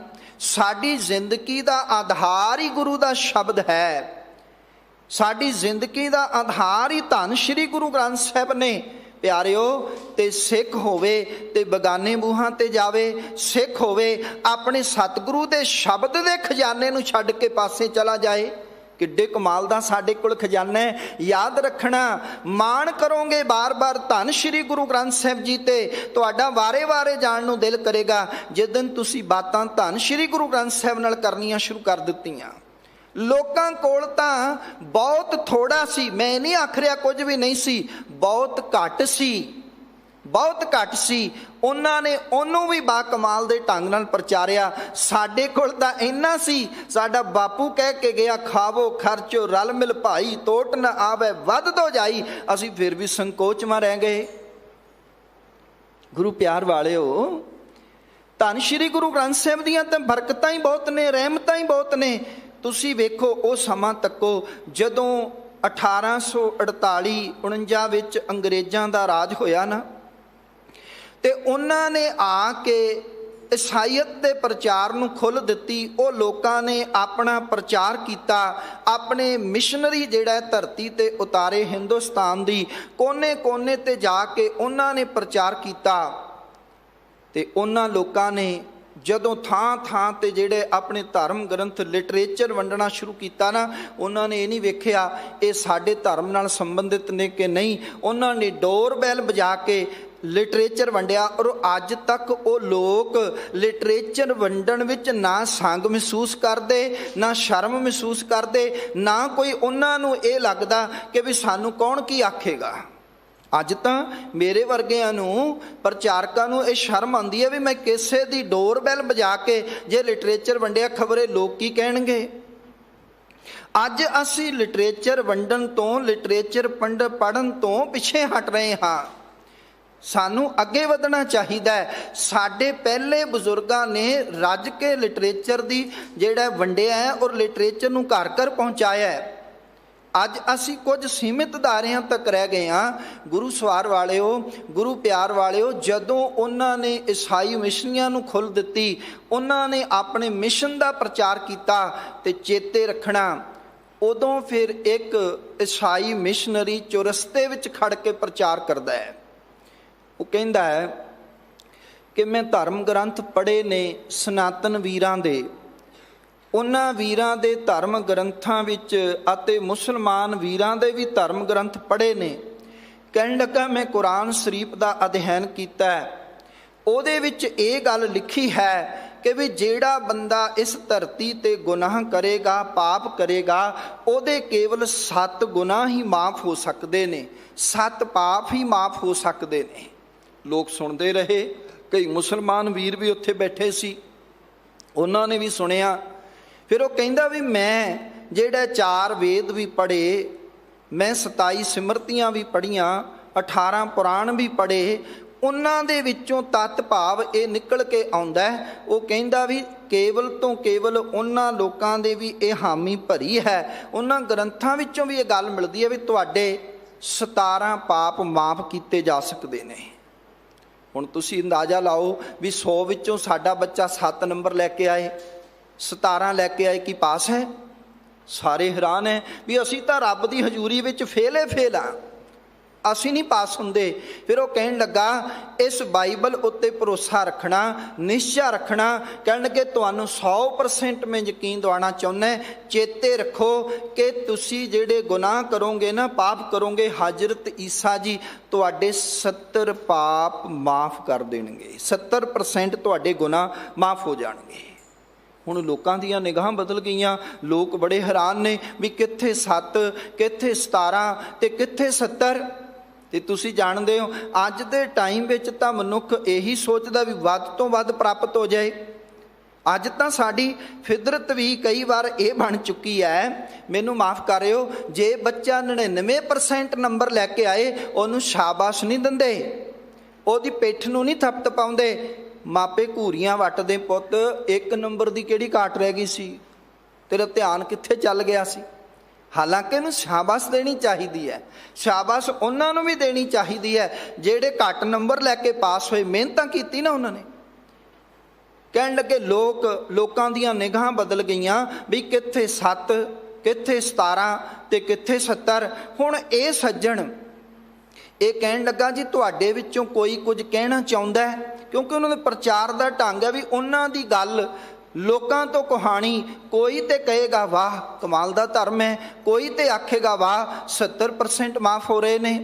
ਸਾਡੀ ਜ਼ਿੰਦਗੀ ਦਾ ਆਧਾਰ ਹੀ ਗੁਰੂ ਦਾ ਸ਼ਬਦ ਹੈ। ਸਾਡੀ ਜ਼ਿੰਦਗੀ ਦਾ ਆਧਾਰ ਹੀ ਧੰਨ ਸ਼੍ਰੀ ਗੁਰੂ ਗ੍ਰੰਥ ਸਾਹਿਬ ਨੇ। ਪਿਆਰਿਓ, ਤੇ ਸਿੱਖ ਹੋਵੇ ਤੇ ਬਗਾਨੇ ਬੂਹਾਂ ਤੇ ਜਾਵੇ, ਸਿੱਖ ਹੋਵੇ ਆਪਣੇ ਸਤਿਗੁਰੂ ਦੇ ਸ਼ਬਦ ਦੇ ਖਜ਼ਾਨੇ ਨੂੰ ਛੱਡ ਕੇ ਪਾਸੇ ਚਲਾ ਜਾਏ। ਕਿੱਡੇ ਕਮਾਲ ਦਾ ਸਾਡੇ ਕੋਲ ਖਜ਼ਾਨਾ ਹੈ। ਯਾਦ ਰੱਖਣਾ, ਮਾਣ ਕਰੋਗੇ ਬਾਰ-ਬਾਰ ਧੰਨ ਸ਼੍ਰੀ ਗੁਰੂ ਗ੍ਰੰਥ ਸਾਹਿਬ ਜੀ ਤੇ, ਤੁਹਾਡਾ ਵਾਰੇ-ਵਾਰੇ ਜਾਣ ਨੂੰ ਦਿਲ ਕਰੇਗਾ। ਜਿਸ ਦਿਨ ਤੁਸੀਂ ਬਾਤਾਂ ਧੰਨ ਸ਼੍ਰੀ ਗੁਰੂ ਗ੍ਰੰਥ ਸਾਹਿਬ ਨਾਲ ਕਰਨੀਆਂ ਸ਼ੁਰੂ ਕਰ ਦਿੱਤੀਆਂ। ਲੋਕਾਂ ਕੋਲ ਤਾਂ ਬਹੁਤ ਥੋੜਾ ਸੀ, ਮੈਂ ਨਹੀਂ ਆਖ ਰਿਹਾ ਕੁਝ ਵੀ ਨਹੀਂ ਸੀ, ਬਹੁਤ ਘੱਟ ਸੀ, ਬਹੁਤ ਘੱਟ ਸੀ। ਉਹਨਾਂ ਨੇ ਉਹਨੂੰ ਵੀ ਬਾ ਕਮਾਲ ਦੇ ਢੰਗ ਨਾਲ ਪ੍ਰਚਾਰਿਆ। ਸਾਡੇ ਕੋਲ ਤਾਂ ਇੰਨਾ ਸੀ, ਸਾਡਾ ਬਾਪੂ ਕਹਿ ਕੇ ਗਿਆ, ਖਾਵੋ ਖਰਚੋ ਰਲ ਮਿਲ ਭਾਈ, ਤੋਟ ਨਾ ਆਵੇ ਵੱਧ ਤੋਂ ਜਾਈ। ਅਸੀਂ ਫਿਰ ਵੀ ਸੰਕੋਚ ਮਾ ਰਹਿ ਗਏ। ਗੁਰੂ ਪਿਆਰ ਵਾਲਿਓ, ਧੰਨ ਸ਼੍ਰੀ ਗੁਰੂ ਗ੍ਰੰਥ ਸਾਹਿਬ ਦੀਆਂ ਤਾਂ ਬਰਕਤਾਂ ਹੀ ਬਹੁਤ ਨੇ, ਰਹਿਮਤਾਂ ਹੀ ਬਹੁਤ ਨੇ। ਤੁਸੀਂ ਵੇਖੋ, ਉਹ ਸਮਾਂ ਤੱਕੋ ਜਦੋਂ 1848-49 ਵਿੱਚ ਅੰਗਰੇਜ਼ਾਂ ਦਾ ਰਾਜ ਹੋਇਆ ਨਾ, ਤੇ ਉਹਨਾਂ ਨੇ ਆ ਕੇ ਈਸਾਈਅਤ ਦੇ ਪ੍ਰਚਾਰ ਨੂੰ ਖੁੱਲ੍ਹ ਦਿੱਤੀ। ਉਹ ਲੋਕਾਂ ਨੇ ਆਪਣਾ ਪ੍ਰਚਾਰ ਕੀਤਾ, ਆਪਣੇ ਮਿਸ਼ਨਰੀ ਜਿਹੜਾ ਧਰਤੀ ਤੇ ਉਤਾਰੇ, ਹਿੰਦੁਸਤਾਨ ਦੀ ਕੋਨੇ-ਕੋਨੇ ਤੇ ਜਾ ਕੇ ਉਹਨਾਂ ਨੇ ਪ੍ਰਚਾਰ ਕੀਤਾ। ਤੇ ਉਹਨਾਂ ਲੋਕਾਂ ਨੇ ਜਦੋਂ ਥਾਂ-ਥਾਂ ਤੇ ਜਿਹੜੇ ਆਪਣੇ ਧਰਮ ਗ੍ਰੰਥ, ਲਿਟਰੇਚਰ ਵੰਡਣਾ ਸ਼ੁਰੂ ਕੀਤਾ ਨਾ, ਉਹਨਾਂ ਨੇ ਇਹ ਨਹੀਂ ਵੇਖਿਆ ਇਹ ਸਾਡੇ ਧਰਮ ਨਾਲ ਸੰਬੰਧਿਤ ਨੇ ਕਿ ਨਹੀਂ। ਉਹਨਾਂ ਨੇ ਡੋਰਬੈਲ ਵਜਾ ਕੇ ਲਿਟਰੇਚਰ ਵੰਡਿਆ। ਔਰ ਅੱਜ ਤੱਕ ਉਹ ਲੋਕ ਲਿਟਰੇਚਰ ਵੰਡਣ ਵਿੱਚ ਨਾ ਸੰਗ ਮਹਿਸੂਸ ਕਰਦੇ, ਨਾ ਸ਼ਰਮ ਮਹਿਸੂਸ ਕਰਦੇ, ਨਾ ਕੋਈ ਉਹਨਾਂ ਨੂੰ ਇਹ ਲੱਗਦਾ ਕਿ ਵੀ ਸਾਨੂੰ ਕੌਣ ਕੀ ਆਖੇਗਾ। ਅੱਜ ਤਾਂ ਮੇਰੇ ਵਰਗਿਆਂ ਨੂੰ, ਪ੍ਰਚਾਰਕਾਂ ਨੂੰ ਇਹ ਸ਼ਰਮ ਆਉਂਦੀ ਹੈ ਵੀ ਮੈਂ ਕਿਸੇ ਦੀ ਡੋਰਬੈਲ ਵਜਾ ਕੇ ਜੇ ਲਿਟਰੇਚਰ ਵੰਡਿਆ, ਖਬਰੇ ਲੋਕ ਕੀ ਕਹਿਣਗੇ। ਅੱਜ ਅਸੀਂ ਲਿਟਰੇਚਰ ਵੰਡਣ ਤੋਂ, ਲਿਟਰੇਚਰ ਪੜ੍ਹਨ ਤੋਂ ਪਿੱਛੇ ਹਟ ਰਹੇ ਹਾਂ। ਸਾਨੂੰ ਅੱਗੇ ਵਧਣਾ ਚਾਹੀਦਾ ਹੈ। ਸਾਡੇ ਪਹਿਲੇ ਬਜ਼ੁਰਗਾਂ ਨੇ ਰੱਜ ਕੇ ਲਿਟਰੇਚਰ ਦੀ ਜਿਹੜਾ ਵੰਡਿਆ ਹੈ ਔਰ ਲਿਟਰੇਚਰ ਨੂੰ ਘਰ ਘਰ ਪਹੁੰਚਾਇਆ ਹੈ। ਅੱਜ ਅਸੀਂ ਕੁਝ ਸੀਮਿਤ ਦਾਇਰਿਆਂ ਤੱਕ ਰਹਿ ਗਏ ਹਾਂ। ਗੁਰੂ ਸਵਾਰ ਵਾਲਿਓ, ਗੁਰੂ ਪਿਆਰ ਵਾਲਿਓ, ਜਦੋਂ ਉਹਨਾਂ ਨੇ ਈਸਾਈ ਮਿਸ਼ਨੀਆਂ ਨੂੰ ਖੁੱਲ੍ਹ ਦਿੱਤੀ, ਉਹਨਾਂ ਨੇ ਆਪਣੇ ਮਿਸ਼ਨ ਦਾ ਪ੍ਰਚਾਰ ਕੀਤਾ, ਤੇ ਚੇਤੇ ਰੱਖਣਾ, ਉਦੋਂ ਫਿਰ ਇੱਕ ਈਸਾਈ ਮਿਸ਼ਨਰੀ ਚੁਰਸਤੇ ਵਿੱਚ ਖੜ ਕੇ ਪ੍ਰਚਾਰ ਕਰਦਾ ਹੈ। ਉਹ ਕਹਿੰਦਾ ਹੈ ਕਿ ਮੈਂ ਧਰਮ ਗ੍ਰੰਥ ਪੜ੍ਹੇ ਨੇ ਸਨਾਤਨ ਵੀਰਾਂ ਦੇ, ਉਹਨਾਂ ਵੀਰਾਂ ਦੇ ਧਰਮ ਗ੍ਰੰਥਾਂ ਵਿੱਚ, ਅਤੇ ਮੁਸਲਮਾਨ ਵੀਰਾਂ ਦੇ ਵੀ ਧਰਮ ਗ੍ਰੰਥ ਪੜ੍ਹੇ ਨੇ। ਕਹਿਣ ਲੱਗਾ ਮੈਂ ਕੁਰਾਨ ਸ਼ਰੀਫ ਦਾ ਅਧਿਐਨ ਕੀਤਾ ਹੈ, ਉਹਦੇ ਵਿੱਚ ਇਹ ਗੱਲ ਲਿਖੀ ਹੈ ਕਿ ਵੀ ਜਿਹੜਾ ਬੰਦਾ ਇਸ ਧਰਤੀ ਤੇ ਗੁਨਾਹ ਕਰੇਗਾ, ਪਾਪ ਕਰੇਗਾ, ਉਹਦੇ ਕੇਵਲ 7 ਗੁਨਾਹ ਹੀ ਮਾਫ ਹੋ ਸਕਦੇ ਨੇ, 7 ਪਾਪ ਹੀ ਮਾਫ ਹੋ ਸਕਦੇ ਨੇ। ਲੋਕ ਸੁਣਦੇ ਰਹੇ, ਕਈ ਮੁਸਲਮਾਨ ਵੀਰ ਵੀ ਉੱਥੇ ਬੈਠੇ ਸੀ, ਉਹਨਾਂ ਨੇ ਵੀ ਸੁਣਿਆ। ਫਿਰ ਉਹ ਕਹਿੰਦਾ ਵੀ ਮੈਂ ਜਿਹੜਾ 4 ਵੇਦ ਵੀ ਪੜ੍ਹੇ, ਮੈਂ 27 ਸਿਮਰਤੀਆਂ ਵੀ ਪੜ੍ਹੀਆਂ, 18 ਪੁਰਾਣ ਵੀ ਪੜ੍ਹੇ, ਉਹਨਾਂ ਦੇ ਵਿੱਚੋਂ ਤੱਤ ਭਾਵ ਇਹ ਨਿਕਲ ਕੇ ਆਉਂਦਾ। ਉਹ ਕਹਿੰਦਾ ਵੀ ਕੇਵਲ ਤੋਂ ਕੇਵਲ ਉਹਨਾਂ ਲੋਕਾਂ ਦੇ ਵੀ ਇਹ ਹਾਮੀ ਭਰੀ ਹੈ, ਉਹਨਾਂ ਗ੍ਰੰਥਾਂ ਵਿੱਚੋਂ ਵੀ ਇਹ ਗੱਲ ਮਿਲਦੀ ਹੈ ਵੀ ਤੁਹਾਡੇ 17 ਪਾਪ ਮਾਫ ਕੀਤੇ ਜਾ ਸਕਦੇ ਨੇ। ਹੁਣ ਤੁਸੀਂ ਅੰਦਾਜ਼ਾ ਲਾਓ ਵੀ 100 ਵਿੱਚੋਂ ਸਾਡਾ ਬੱਚਾ 7 ਨੰਬਰ ਲੈ ਕੇ ਆਏ, 17 ਲੈ ਕੇ ਆਏ, ਕੀ ਪਾਸ ਹੈ? ਸਾਰੇ ਹੈਰਾਨ ਹੈ ਵੀ ਅਸੀਂ ਤਾਂ ਰੱਬ ਦੀ ਹਜ਼ੂਰੀ ਵਿੱਚ ਫੇਲ ਆ। ਅਸੀਂ ਨਹੀਂ ਪਾਸ ਹੁੰਦੇ। ਫਿਰ ਉਹ ਕਹਿਣ ਲੱਗਾ ਇਸ ਬਾਈਬਲ ਉੱਤੇ ਭਰੋਸਾ ਰੱਖਣਾ, ਨਿਸ਼ਚਾ ਰੱਖਣਾ। ਕਹਿਣ ਲੱਗੇ ਤੁਹਾਨੂੰ 100% ਮੈਂ ਯਕੀਨ ਦਿਵਾਉਣਾ ਚਾਹੁੰਦਾ, ਚੇਤੇ ਰੱਖੋ ਕਿ ਤੁਸੀਂ ਜਿਹੜੇ ਗੁਨਾਹ ਕਰੋਗੇ ਨਾ, ਪਾਪ ਕਰੋਗੇ, ਹਜ਼ਰਤ ਈਸਾ ਜੀ ਤੁਹਾਡੇ 70 ਪਾਪ ਮਾਫ ਕਰ ਦੇਣਗੇ। 70% ਤੁਹਾਡੇ ਗੁਨਾਹ ਮਾਫ ਹੋ ਜਾਣਗੇ। ਹੁਣ ਲੋਕਾਂ ਦੀਆਂ ਨਿਗਾਹਾਂ ਬਦਲ ਗਈਆਂ। ਲੋਕ ਬੜੇ ਹੈਰਾਨ ਨੇ ਵੀ ਕਿੱਥੇ 7, ਕਿੱਥੇ 17 ਤੇ ਕਿੱਥੇ 70। ਤੇ ਤੁਸੀਂ ਜਾਣਦੇ ਹੋ ਅੱਜ ਦੇ ਟਾਈਮ ਵਿੱਚ ਤਾਂ ਮਨੁੱਖ ਇਹੀ ਸੋਚਦਾ ਵੀ ਵੱਧ ਤੋਂ ਵੱਧ ਪ੍ਰਾਪਤ ਹੋ ਜਾਏ। ਅੱਜ ਤਾਂ ਸਾਡੀ ਫਿਦਰਤ ਵੀ ਕਈ ਵਾਰ ਇਹ ਬਣ ਚੁੱਕੀ ਹੈ, ਮੈਨੂੰ ਮਾਫ ਕਰਿਓ, ਜੇ ਬੱਚਾ 99% ਨੰਬਰ ਲੈ ਕੇ ਆਏ ਉਹਨੂੰ ਸ਼ਾਬਾਸ਼ ਨਹੀਂ ਦਿੰਦੇ, ਉਹਦੀ ਪਿੱਠ ਨੂੰ ਨਹੀਂ ਥੱਪਤ ਪਾਉਂਦੇ। ਮਾਪੇ ਘੂਰੀਆਂ ਵੱਟਦੇ, ਪੁੱਤ 1 ਨੰਬਰ ਦੀ ਕਿਹੜੀ ਘਾਟ ਰਹਿ ਗਈ ਸੀ, ਤੇਰਾ ਧਿਆਨ ਕਿੱਥੇ ਚੱਲ ਗਿਆ ਸੀ। ਹਾਲਾਂਕਿ ਇਹਨੂੰ ਸ਼ਾਬਾਸ਼ ਦੇਣੀ ਚਾਹੀਦੀ ਹੈ। ਸ਼ਾਬਾਸ਼ ਉਹਨਾਂ ਨੂੰ ਵੀ ਦੇਣੀ ਚਾਹੀਦੀ ਹੈ ਜਿਹੜੇ ਘੱਟ ਨੰਬਰ ਲੈ ਕੇ ਪਾਸ ਹੋਏ, ਮਿਹਨਤਾਂ ਕੀਤੀ ਨਾ ਉਹਨਾਂ ਨੇ। ਕਹਿਣ ਲੱਗੇ ਲੋਕਾਂ ਦੀਆਂ ਨਿਗਾਹਾਂ ਬਦਲ ਗਈਆਂ ਵੀ ਕਿੱਥੇ 7, ਕਿੱਥੇ 17 ਤੇ ਕਿੱਥੇ 70। ਹੁਣ ਇਹ ਸੱਜਣ ਇਹ ਕਹਿਣ ਲੱਗਾ ਜੀ ਤੁਹਾਡੇ ਵਿੱਚੋਂ ਕੋਈ ਕੁਝ ਕਹਿਣਾ ਚਾਹੁੰਦਾ ਹੈ, ਕਿਉਂਕਿ ਉਹਨਾਂ ਦੇ ਪ੍ਰਚਾਰ ਦਾ ਢੰਗ ਹੈ ਵੀ ਉਹਨਾਂ ਦੀ ਗੱਲ ਲੋਕਾਂ ਤੋਂ ਕਹਾਣੀ। ਕੋਈ ਤੇ ਕਹੇਗਾ ਵਾਹ ਕਮਾਲ ਦਾ ਧਰਮ ਹੈ, ਕੋਈ ਤੇ ਆਖੇਗਾ ਵਾਹ 70% ਮਾਫ ਹੋ ਰਹੇ ਨੇ।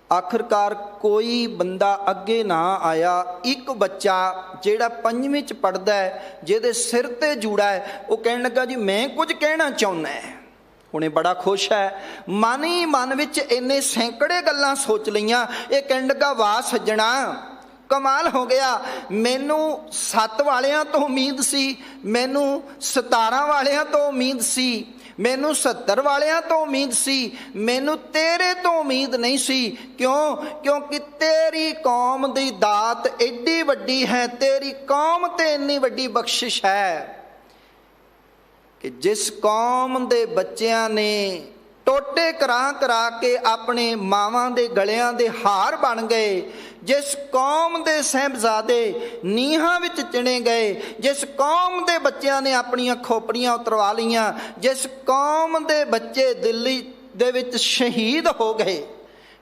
ਆਖਰਕਾਰ ਕੋਈ ਬੰਦਾ ਅੱਗੇ ਨਾ ਆਇਆ। ਇੱਕ ਬੱਚਾ ਜਿਹੜਾ 5ਵੀਂ 'ਚ ਪੜ੍ਹਦਾ ਹੈ, ਜਿਹਦੇ ਸਿਰ ਤੇ ਜੂੜਾ ਹੈ, ਉਹ ਕਹਿਣ ਲੱਗਾ ਜੀ ਮੈਂ ਕੁਝ ਕਹਿਣਾ ਚਾਹੁੰਦਾ। ਹੁਣ ਇਹ ਬੜਾ ਖੁਸ਼ ਹੈ, ਮਨ ਹੀ ਮਨ ਵਿੱਚ ਇੰਨੇ ਸੈਂਕੜੇ ਗੱਲਾਂ ਸੋਚ ਲਈਆਂ। ਇਹ ਕਹਿਣ ਲੱਗਾ ਵਾਹ ਸੱਜਣਾ ਕਮਾਲ ਹੋ ਗਿਆ, ਮੈਨੂੰ 7 ਵਾਲਿਆਂ ਤੋਂ ਉਮੀਦ ਸੀ, ਮੈਨੂੰ 17 ਵਾਲਿਆਂ ਤੋਂ ਉਮੀਦ ਸੀ, ਮੈਨੂੰ 70 ਵਾਲਿਆਂ ਤੋਂ ਉਮੀਦ ਸੀ, ਮੈਨੂੰ ਤੇਰੇ ਤੋਂ ਉਮੀਦ ਨਹੀਂ ਸੀ। ਕਿਉਂਕਿ ਤੇਰੀ ਕੌਮ ਦੀ ਦਾਤ ਐਡੀ ਵੱਡੀ ਹੈ, ਤੇਰੀ ਕੌਮ ਤੇ ਇੰਨੀ ਵੱਡੀ ਬਖਸ਼ਿਸ਼ ਹੈ ਕਿ ਜਿਸ ਕੌਮ ਦੇ ਬੱਚਿਆਂ ਨੇ ਟੋਟੇ ਕਰਾ ਕੇ ਆਪਣੇ ਮਾਵਾਂ ਦੇ ਗਲਿਆਂ ਦੇ ਹਾਰ ਬਣ ਗਏ, ਜਿਸ ਕੌਮ ਦੇ ਸਾਹਿਬਜ਼ਾਦੇ ਨੀਹਾਂ ਵਿੱਚ ਚਿਣੇ ਗਏ, ਜਿਸ ਕੌਮ ਦੇ ਬੱਚਿਆਂ ਨੇ ਆਪਣੀਆਂ ਖੋਪੜੀਆਂ ਉਤਰਵਾ ਲਈਆਂ, ਜਿਸ ਕੌਮ ਦੇ ਬੱਚੇ ਦਿੱਲੀ ਦੇ ਵਿੱਚ ਸ਼ਹੀਦ ਹੋ ਗਏ,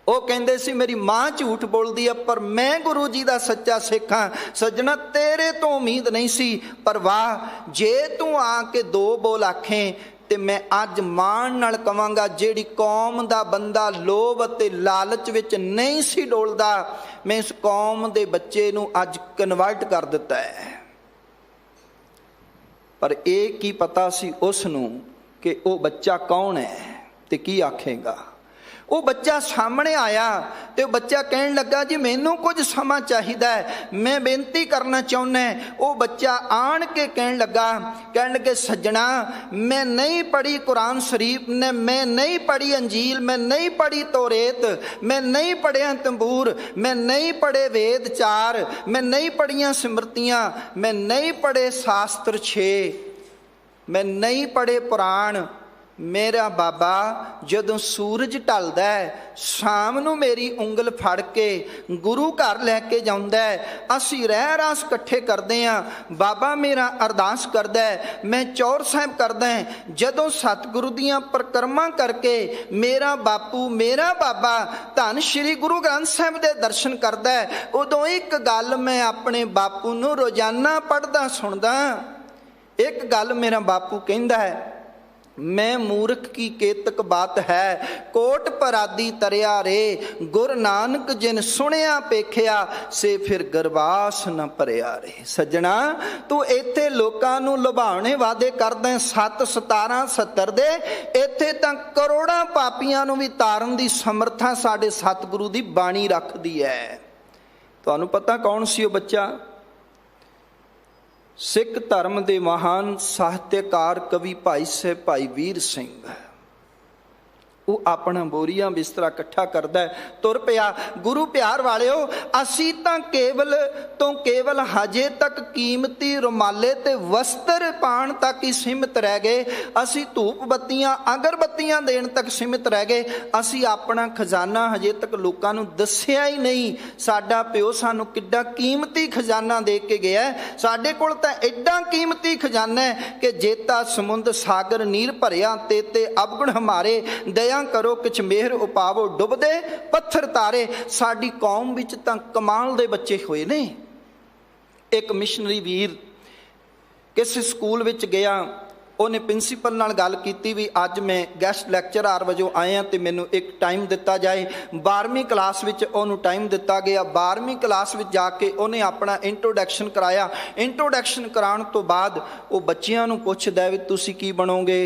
ਉਹ ਕਹਿੰਦੇ ਸੀ ਮੇਰੀ ਮਾਂ ਝੂਠ ਬੋਲਦੀ ਆ ਪਰ ਮੈਂ ਗੁਰੂ ਜੀ ਦਾ ਸੱਚਾ ਸਿੱਖ ਹਾਂ। ਸੱਜਣਾ ਤੇਰੇ ਤੋਂ ਉਮੀਦ ਨਹੀਂ ਸੀ, ਪਰ ਵਾਹ ਜੇ ਤੂੰ ਆ ਕੇ 2 ਬੋਲ ਆਖੇ ਤੇ ਮੈਂ ਅੱਜ ਮਾਣ ਨਾਲ ਕਵਾਂਗਾ ਜਿਹੜੀ ਕੌਮ ਦਾ ਬੰਦਾ ਲੋਭ ਅਤੇ ਲਾਲਚ ਵਿੱਚ ਨਹੀਂ ਸੀ ਡੋਲਦਾ, ਮੈਂ ਇਸ ਕੌਮ ਦੇ ਬੱਚੇ ਨੂੰ ਅੱਜ ਕਨਵਰਟ ਕਰ ਦਿੱਤਾ ਹੈ। ਪਰ ਇਹ ਕੀ ਪਤਾ ਸੀ ਉਸ ਨੂੰ ਕਿ ਉਹ ਬੱਚਾ ਕੌਣ ਹੈ ਤੇ ਕੀ ਆਖੇਗਾ। ਉਹ ਬੱਚਾ ਸਾਹਮਣੇ ਆਇਆ ਤੇ ਉਹ ਬੱਚਾ ਕਹਿਣ ਲੱਗਾ ਜੀ ਮੈਨੂੰ ਕੁਝ ਸਮਾਂ ਚਾਹੀਦਾ ਹੈ, ਮੈਂ ਬੇਨਤੀ ਕਰਨਾ ਚਾਹੁੰਦਾ। ਉਹ ਬੱਚਾ ਆਣ ਕੇ ਕਹਿਣ ਲੱਗੇ ਸੱਜਣਾ ਮੈਂ ਨਹੀਂ ਪੜ੍ਹੀ ਕੁਰਾਨ ਸ਼ਰੀਫ ਨੇ, ਮੈਂ ਨਹੀਂ ਪੜ੍ਹੀ ਅੰਜੀਲ, ਮੈਂ ਨਹੀਂ ਪੜ੍ਹੀ ਤੋਰੇਤ, ਮੈਂ ਨਹੀਂ ਪੜ੍ਹਿਆ ਤੰਬੂਰ, ਮੈਂ ਨਹੀਂ ਪੜ੍ਹੇ ਵੇਦ 4, ਮੈਂ ਨਹੀਂ ਪੜ੍ਹੀਆਂ ਸਿਮਰਤੀਆਂ, ਮੈਂ ਨਹੀਂ ਪੜ੍ਹੇ ਸ਼ਾਸਤਰ 6, ਮੈਂ ਨਹੀਂ ਪੜ੍ਹੇ ਪੁਰਾਣ। ਮੇਰਾ ਬਾਬਾ ਜਦੋਂ ਸੂਰਜ ਢਲਦਾ ਹੈ ਸ਼ਾਮ ਨੂੰ ਮੇਰੀ ਉਂਗਲ ਫੜ ਕੇ ਗੁਰੂ ਘਰ ਲੈ ਕੇ ਜਾਂਦਾ ਹੈ, ਅਸੀਂ ਰਹਿ ਰਾਸ ਇਕੱਠੇ ਕਰਦੇ ਹਾਂ। ਬਾਬਾ ਮੇਰਾ ਅਰਦਾਸ ਕਰਦਾ ਹੈ, ਮੈਂ ਚੌਰ ਸਾਹਿਬ ਕਰਦਾ ਹੈ। ਜਦੋਂ ਸਤਿਗੁਰੂ ਦੀਆਂ ਪਰਿਕਰਮਾ ਕਰਕੇ ਮੇਰਾ ਬਾਪੂ ਮੇਰਾ ਬਾਬਾ ਧੰਨ ਸ਼੍ਰੀ ਗੁਰੂ ਗ੍ਰੰਥ ਸਾਹਿਬ ਦੇ ਦਰਸ਼ਨ ਕਰਦਾ ਹੈ, ਉਦੋਂ ਇੱਕ ਗੱਲ ਮੈਂ ਆਪਣੇ ਬਾਪੂ ਨੂੰ ਰੋਜ਼ਾਨਾ ਪੜ੍ਹਦਾ ਸੁਣਦਾ। ਇੱਕ ਗੱਲ ਮੇਰਾ ਬਾਪੂ ਕਹਿੰਦਾ ਹੈ, ਮੈਂ ਮੂਰਖ ਕੀ ਕੇਤਕ ਬਾਤ ਹੈ, ਕੋਟ ਪਰਾਦੀ ਤਰਿਆ ਰੇ, ਗੁਰ ਨਾਨਕ ਜਿਨ ਸੁਣਿਆ ਪੇਖਿਆ, ਸੇ ਫਿਰ ਗਰਵਾਸ ਨ ਭਰਿਆ ਰੇ। ਸੱਜਣਾ ਤੂੰ ਇੱਥੇ ਲੋਕਾਂ ਨੂੰ ਲੁਭਾਉਣੇ ਵਾਅਦੇ ਕਰਦਾ 7, 17, 70 ਦੇ, ਇੱਥੇ ਤਾਂ ਕਰੋੜਾਂ ਪਾਪੀਆਂ ਨੂੰ ਵੀ ਤਾਰਨ ਦੀ ਸਮਰੱਥਾ ਸਾਡੇ ਸਤਿਗੁਰੂ ਦੀ ਬਾਣੀ ਰੱਖਦੀ ਹੈ। ਤੁਹਾਨੂੰ ਪਤਾ ਕੌਣ ਸੀ ਉਹ ਬੱਚਾ? ਸਿੱਖ ਧਰਮ ਦੇ ਮਹਾਨ ਸਾਹਿਤਕਾਰ ਕਵੀ ਭਾਈ ਸਾਹਿਬ ਭਾਈ ਵੀਰ ਸਿੰਘ। ਉਹ ਆਪਣਾ ਬੋਰੀਆ ਬਿਸਤਰਾ ਇਕੱਠਾ ਕਰਦਾ ਤੁਰ ਪਿਆ। ਗੁਰੂ ਪਿਆਰ ਵਾਲਿਓ ਅਸੀਂ ਤਾਂ ਕੇਵਲ ਹਜੇ ਤੱਕ ਕੀਮਤੀ ਰੁਮਾਲੇ ਤੇ ਵਸਤਰ ਪਾਣ ਤੱਕ ਹੀ ਸੀਮਿਤ ਰਹਿ ਗਏ। ਅਸੀਂ ਧੂਪ ਬੱਤੀਆਂ ਅਗਰਬੱਤੀਆਂ ਦੇਣ ਤੱਕ ਸੀਮਿਤ ਰਹਿ ਗਏ। ਅਸੀਂ ਆਪਣਾ ਖਜ਼ਾਨਾ ਹਜੇ ਤੱਕ ਲੋਕਾਂ ਨੂੰ ਦੱਸਿਆ ਹੀ ਨਹੀਂ। ਸਾਡਾ ਪਿਓ ਸਾਨੂੰ ਕਿੱਡਾ ਕੀਮਤੀ ਖਜ਼ਾਨਾ ਦੇ ਕੇ ਗਿਆ। ਸਾਡੇ ਕੋਲ ਤਾਂ ਐਡਾ ਕੀਮਤੀ ਖਜ਼ਾਨਾ ਹੈ ਕਿ ਜੇਤਾ ਸਮੁੰਦ ਸਾਗਰ ਨੀਰ ਭਰਿਆ ਤੇ ਅਵਗੁਣ ਹਮਾਰੇ, ਦਇਆ दया करो किछ मेहर उपावो डुबदे पत्थर तारे। साडी कौम विच तां कमाल दे बच्चे होए ने। एक मिशनरी वीर किसी स्कूल विच गया, ਉਹਨੇ प्रिंसीपल नाल गल की भी अज मैं गैसट लैक्चरार वजों आया तो मैनू एक टाइम दिता जाए। 12वीं क्लास विच ਉਹਨੂੰ टाइम दिता गया। 12वीं क्लास विच जाके ਉਹਨੇ अपना इंट्रोडक्शन कराया। इंट्रोडक्शन कराने तो बाद वो बच्चियां नू पुछदा भी तुसी की बनोगे।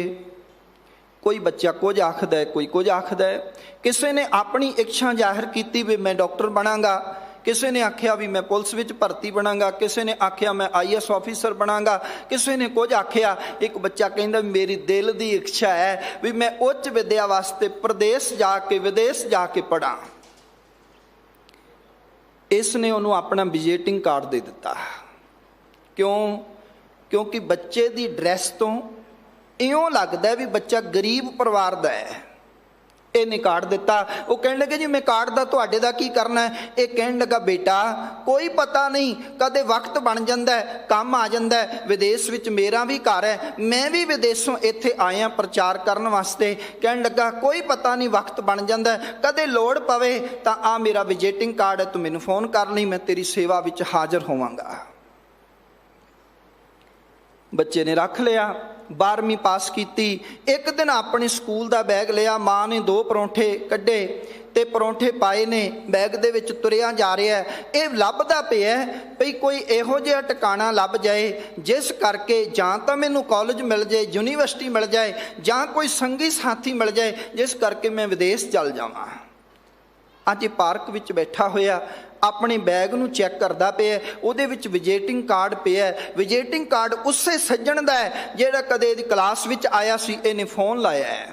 कोई बच्चा कुछ आखदा है, कोई कुछ आखदा है। किसी ने अपनी इच्छा जाहिर की भी मैं डॉक्टर बनांगा, किसी ने आख्या भी मैं पुलिस विच भर्ती बनांगा, किसी ने आख्या मैं IAS ऑफिसर बनांगा, किसी ने कुछ आख्या। एक बच्चा कहंदा मेरी दिल की इच्छा है भी मैं उच्च विद्या वास्ते प्रदेश जाके विदेश जाके पढ़ा। इसने उन्होंने अपना विजिटिंग कार्ड दे दिता। क्यों? क्योंकि बच्चे की ड्रैस तो इयों लगता है भी बच्चा गरीब परिवार का है। इन्हें कार्ड दिता। वो कहने लगे जी मैं कार्ड का तुहाडे दा की करना है। ये कहने लगा बेटा कोई पता नहीं, कदे वक्त बन जाता है, काम आ जाता है। विदेश विच मेरा भी घर है, मैं भी विदेशों इत्थे आया प्रचार करने वास्ते। कहने लगा कोई पता नहीं, वक्त बन जाता है, कदे लोड़ पवे तो आ मेरा विजिटिंग कार्ड है, तू मैनू फोन कर ली, मैं तेरी सेवा विच हाज़र होवांगा। बच्चे ने रख लिया। 12वीं पास की। एक दिन अपने स्कूल का बैग लिया, माँ ने 2 परौंठे कड्डे ते परौंठे पाए ने, बैग दे विच तुरिया जा रहा है। ये लभदा पिया भई कोई इहो जिहा ठिकाना लभ जाए जिस करके जां तां मैनूं कॉलेज मिल जाए, यूनीवर्सिटी मिल जाए, जां कोई संगी साथी मिल जाए जिस करके मैं विदेश चल जावां। अज पार्क विच बैठा होया अपने बैग नूं चैक करदा पिया, उहदे विच विजिटिंग कार्ड पिया। विजिटिंग कार्ड उसे सज्जण दा है जिहड़ा कदे इहदी क्लास विच आया सी। इहने फोन लाया है।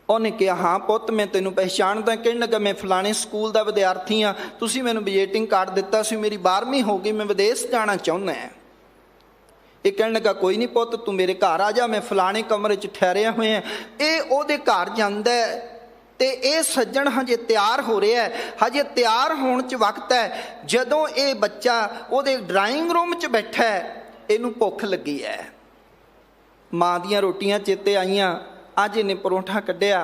उहने कहा हाँ पुत्त मैं तैनूं पहचानदा। कहण लगा मैं फलाने स्कूल दा विद्यार्थी हाँ, तुसीं मैनूं विजिटिंग कार्ड दिता सी, मेरी 12वीं हो गई, मैं विदेश जाना चाहुंदा है। ये कहने लगा कोई नहीं पुत्त तू मेरे घर आ जा, मैं फलाने कमरे च ठहरिया होया। ये उहदे घर जांदा है ते ये सज्जण हजे तैयार हो रहा है। हजे तैयार होने च वक्त है। जदों ये बच्चा उहदे ड्राइंग रूम च बैठा है, इनू भुख लगी है। माँ दियां रोटियां चेते आईयां। अज इन्हें परौंठा कढ़िया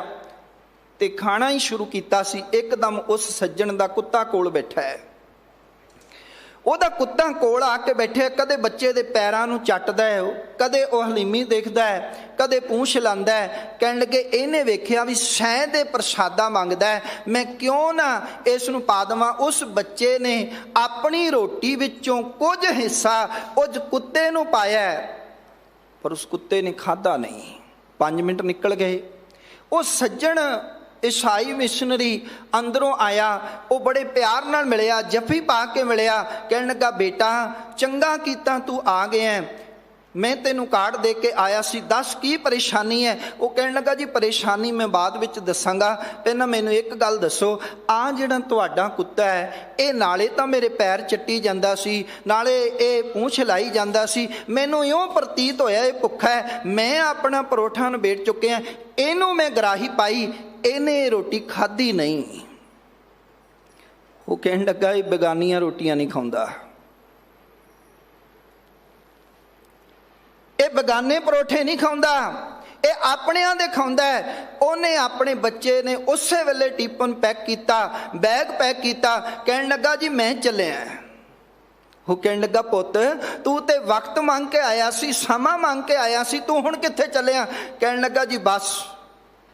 ते खाना ही शुरू किया सी। एकदम उस सज्जण दा कुत्ता कोल बैठा है। ਉਹਦਾ कुत्ता कोल आके बैठे, कदे बच्चे दे पैरां नूं चटदा है, कदे ਉਹ हलीमी देखदा है, कदे पूंछ लांदा है। कहण लगे इहने वेखिया भी शायद ਇਹ प्रसादा मंगदा है, मैं क्यों ना इस नूं पा देवां। उस बच्चे ने अपनी रोटी विचों कुछ हिस्सा उस कुत्ते नूं पाया, पर उस कुत्ते ने खाधा नहीं। 5 मिनट निकल गए। वो सज्जण ईसाई मिशनरी अंदरों आया, वो बड़े प्यार नाल मिलिया, जफी पा के मिलिया। कहण लगा बेटा चंगा कीता तू आ गया, मैं तेनू कार्ड दे के आया सी, दस की परेशानी है। वो कहण लगा जी परेशानी मैं बाद विच दसांगा, पहला मैनू एक गल दसो, आ जिहड़ा तुहाडा कुत्ता है ये नाले तां मेरे पैर चट्टी जांदा सी, नाले ये पूंछ लाई जांदा सी, मैनू इउं प्रतीत होया ये भुखा है। मैं अपना परोठा नबेड़ चुकिया, इहनूं मैं गराही पाई, इहने रोटी खाधी नहीं। वो कहण लगा ये बेगानियां रोटियां नहीं खांदा, ये बेगाने परोठे नहीं खांदा, ये अपनियां दे खांदा है। उन्हें अपने बच्चे ने उस वेले टिफिन पैक किया, बैग पैक किया। कहण लगा जी मैं चलिया। वो कहण लगा पुत तू ते वक्त मंग के आया सी, समा मंग के आया सी, तू हुण कित्थे चलिया। कहण लगा जी बस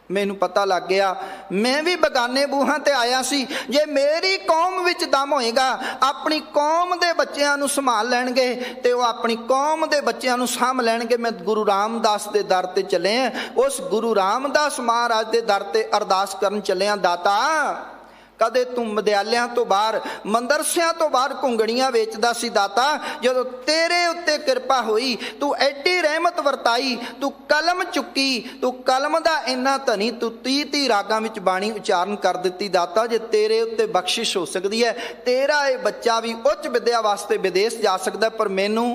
मैनू पता लग गया, मैं भी बेगाने बूहां ते आया सी। जे मेरी कौम विच दम होएगा, अपनी कौम दे बच्चियां नू संभाल लैणगे ते वो अपनी कौम दे बच्चियां नू साम लैणगे। मैं गुरु रामदास दे दर ते चले, उस गुरु रामदास महाराज दे दर ते अरदास करन चले। दाता कदे तू मदियालियां तो बाहर, मंदरसियां तो बाहर घुंगड़ियां वेचदा सी दाता, जदों तेरे उत्ते किरपा हुई, तू एडी रहमत वरताई, तू कलम चुकी, तू कलम दा इन्ना धनी, तू 30 रागां विच बाणी उचारण कर दित्ती। दाता जे तेरे उत्ते बख्शिश हो सकदी है, तेरा ये बच्चा भी उच्च विद्या वास्ते विदेश जा सकदा, पर मैनू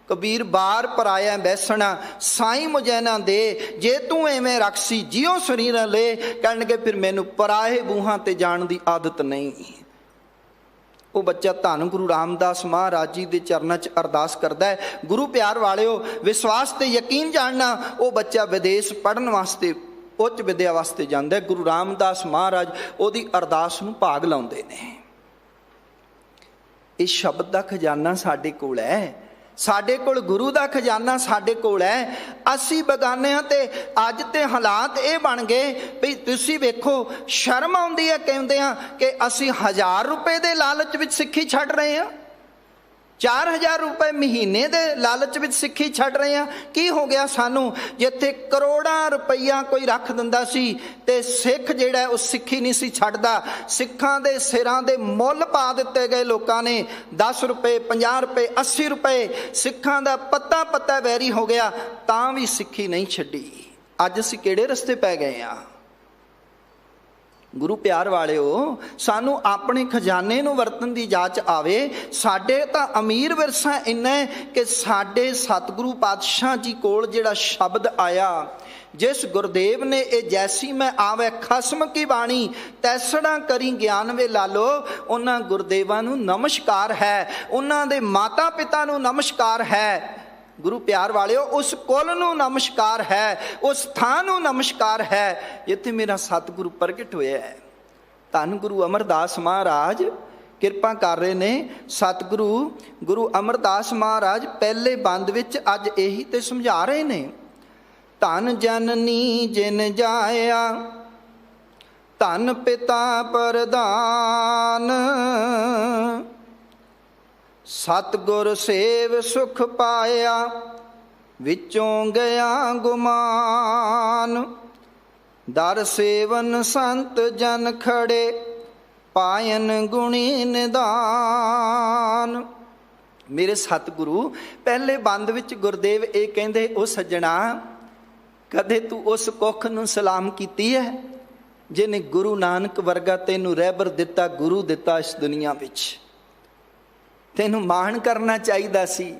कबीर बार पर आया बैसना, साई मुझैना दे, जे तू एवें रखसी जियो शरीर ले। कहणगे फिर मैनू पराए बूहां ते जाण दी आदत नहीं। वो बच्चा धन गुरु रामदास महाराज जी के चरणों च अरदास करता है। गुरु प्यार वालिओ विश्वास ते यकीन जानना, वो बच्चा विदेश पढ़न वास्ते ਉੱਚ ਵਿਦਿਆ ਵਾਸਤੇ ਜਾਂਦਾ। ਗੁਰੂ ਰਾਮਦਾਸ ਮਹਾਰਾਜ ਉਹਦੀ ਅਰਦਾਸ ਨੂੰ ਭਾਗ ਲਾਉਂਦੇ ਨੇ। ਇਹ ਸ਼ਬਦ ਦਾ ਖਜ਼ਾਨਾ ਸਾਡੇ ਕੋਲ ਹੈ, ਸਾਡੇ ਕੋਲ ਗੁਰੂ ਦਾ ਖਜ਼ਾਨਾ ਸਾਡੇ ਕੋਲ ਹੈ। ਅਸੀਂ ਬਗਾਨਿਆਂ ਤੇ ਅੱਜ ਤੇ ਹਾਲਾਤ ਇਹ ਬਣ ਗਏ ਵੀ ਤੁਸੀਂ ਵੇਖੋ, ਸ਼ਰਮ ਆਉਂਦੀ ਹੈ ਕਹਿੰਦੇ ਆ ਕਿ ਅਸੀਂ 1000 ਰੁਪਏ ਦੇ ਲਾਲਚ ਵਿੱਚ ਸਿੱਖੀ ਛੱਡ ਰਹੇ ਹਾਂ, 4000 ਰੁਪਏ ਮਹੀਨੇ ਦੇ ਲਾਲਚ ਵਿੱਚ ਸਿੱਖੀ ਛੱਡ ਰਹੇ ਹਾਂ। ਕੀ ਹੋ ਗਿਆ ਸਾਨੂੰ? ਜਿੱਥੇ ਕਰੋੜਾਂ ਰੁਪਈਆ ਕੋਈ ਰੱਖ ਦਿੰਦਾ ਸੀ ਤੇ ਸਿੱਖ ਜਿਹੜਾ ਉਹ ਸਿੱਖੀ ਨਹੀਂ ਸੀ ਛੱਡਦਾ। ਸਿੱਖਾਂ ਦੇ ਸਿਰਾਂ ਦੇ ਮੁੱਲ ਪਾ ਦਿੱਤੇ ਗਏ ਲੋਕਾਂ ਨੇ, 10 ਰੁਪਏ 50 ਰੁਪਏ 80 ਰੁਪਏ। ਸਿੱਖਾਂ ਦਾ ਪੱਤਾ ਪੱਤਾ ਵੈਰੀ ਹੋ ਗਿਆ, ਤਾਂ ਵੀ ਸਿੱਖੀ ਨਹੀਂ ਛੱਡੀ। ਅੱਜ ਅਸੀਂ ਕਿਹੜੇ ਰਸਤੇ ਪੈ ਗਏ ਆ? ਗੁਰੂ ਪਿਆਰ ਵਾਲਿਓ, ਸਾਨੂੰ ਆਪਣੇ ਖਜ਼ਾਨੇ ਨੂੰ ਵਰਤਣ ਦੀ ਜਾਚ ਆਵੇ। ਸਾਡੇ ਤਾਂ ਅਮੀਰ ਵਿਰਸਾ ਇੰਨਾ ਹੈ ਕਿ ਸਾਡੇ ਸਤਿਗੁਰੂ ਪਾਤਸ਼ਾਹ ਜੀ ਕੋਲ ਜਿਹੜਾ ਸ਼ਬਦ ਆਇਆ, ਜਿਸ ਗੁਰਦੇਵ ਨੇ ਇਹ ਜੈਸੀ ਮੈਂ ਆਵੇ ਖਸਮ ਕੀ ਬਾਣੀ ਤੈਸੜਾ ਕਰੀ ਗਿਆਨ ਵੇ ਲਾਲੋ, ਉਹਨਾਂ ਗੁਰਦੇਵਾਂ ਨੂੰ ਨਮਸਕਾਰ ਹੈ, ਉਹਨਾਂ ਦੇ ਮਾਤਾ ਪਿਤਾ ਨੂੰ ਨਮਸਕਾਰ ਹੈ। ਗੁਰੂ ਪਿਆਰ ਵਾਲਿਓ, ਉਸ ਕੁਲ ਨੂੰ ਨਮਸਕਾਰ ਹੈ, ਉਸ ਥਾਂ ਨੂੰ ਨਮਸਕਾਰ ਹੈ ਜਿੱਥੇ ਮੇਰਾ ਸਤਿਗੁਰੂ ਪ੍ਰਗਟ ਹੋਇਆ ਹੈ। ਧੰਨ ਗੁਰੂ ਅਮਰਦਾਸ ਮਹਾਰਾਜ ਕਿਰਪਾ ਕਰ ਰਹੇ ਨੇ। ਸਤਿਗੁਰੂ ਗੁਰੂ ਅਮਰਦਾਸ ਮਹਾਰਾਜ ਪਹਿਲੇ ਬੰਦ ਵਿੱਚ ਅੱਜ ਇਹੀ ਤੇ ਸਮਝਾ ਰਹੇ ਨੇ। ਧਨ ਜਨਨੀ ਜਿਨ ਜਾਇਆ, ਧਨ ਪਿਤਾ ਪ੍ਰਧਾਨ, ਸਤਿਗੁਰ ਸੇਵ ਸੁਖ ਪਾਇਆ, ਵਿੱਚੋਂ ਗਿਆ ਗੁਮਾਨ। ਦਰ ਸੇਵਨ ਸੰਤ ਜਨ ਖੜੇ, ਪਾਇਨ ਗੁਣੀ ਨਿਦਾਨ। ਮੇਰੇ ਸਤਿਗੁਰੂ ਪਹਿਲੇ ਬੰਦ ਵਿੱਚ ਗੁਰਦੇਵ ਇਹ ਕਹਿੰਦੇ, ਉਹ ਸੱਜਣਾ, ਕਦੇ ਤੂੰ ਉਸ ਕੁੱਖ ਨੂੰ ਸਲਾਮ ਕੀਤੀ ਹੈ ਜਿਹਨੇ ਗੁਰੂ ਨਾਨਕ ਵਰਗਾ ਤੈਨੂੰ ਰਹਿਬਰ ਦਿੱਤਾ, ਗੁਰੂ ਦਿੱਤਾ ਇਸ ਦੁਨੀਆ ਵਿੱਚ? ਤੈਨੂੰ ਮਾਣ ਕਰਨਾ ਚਾਹੀਦਾ ਸੀ।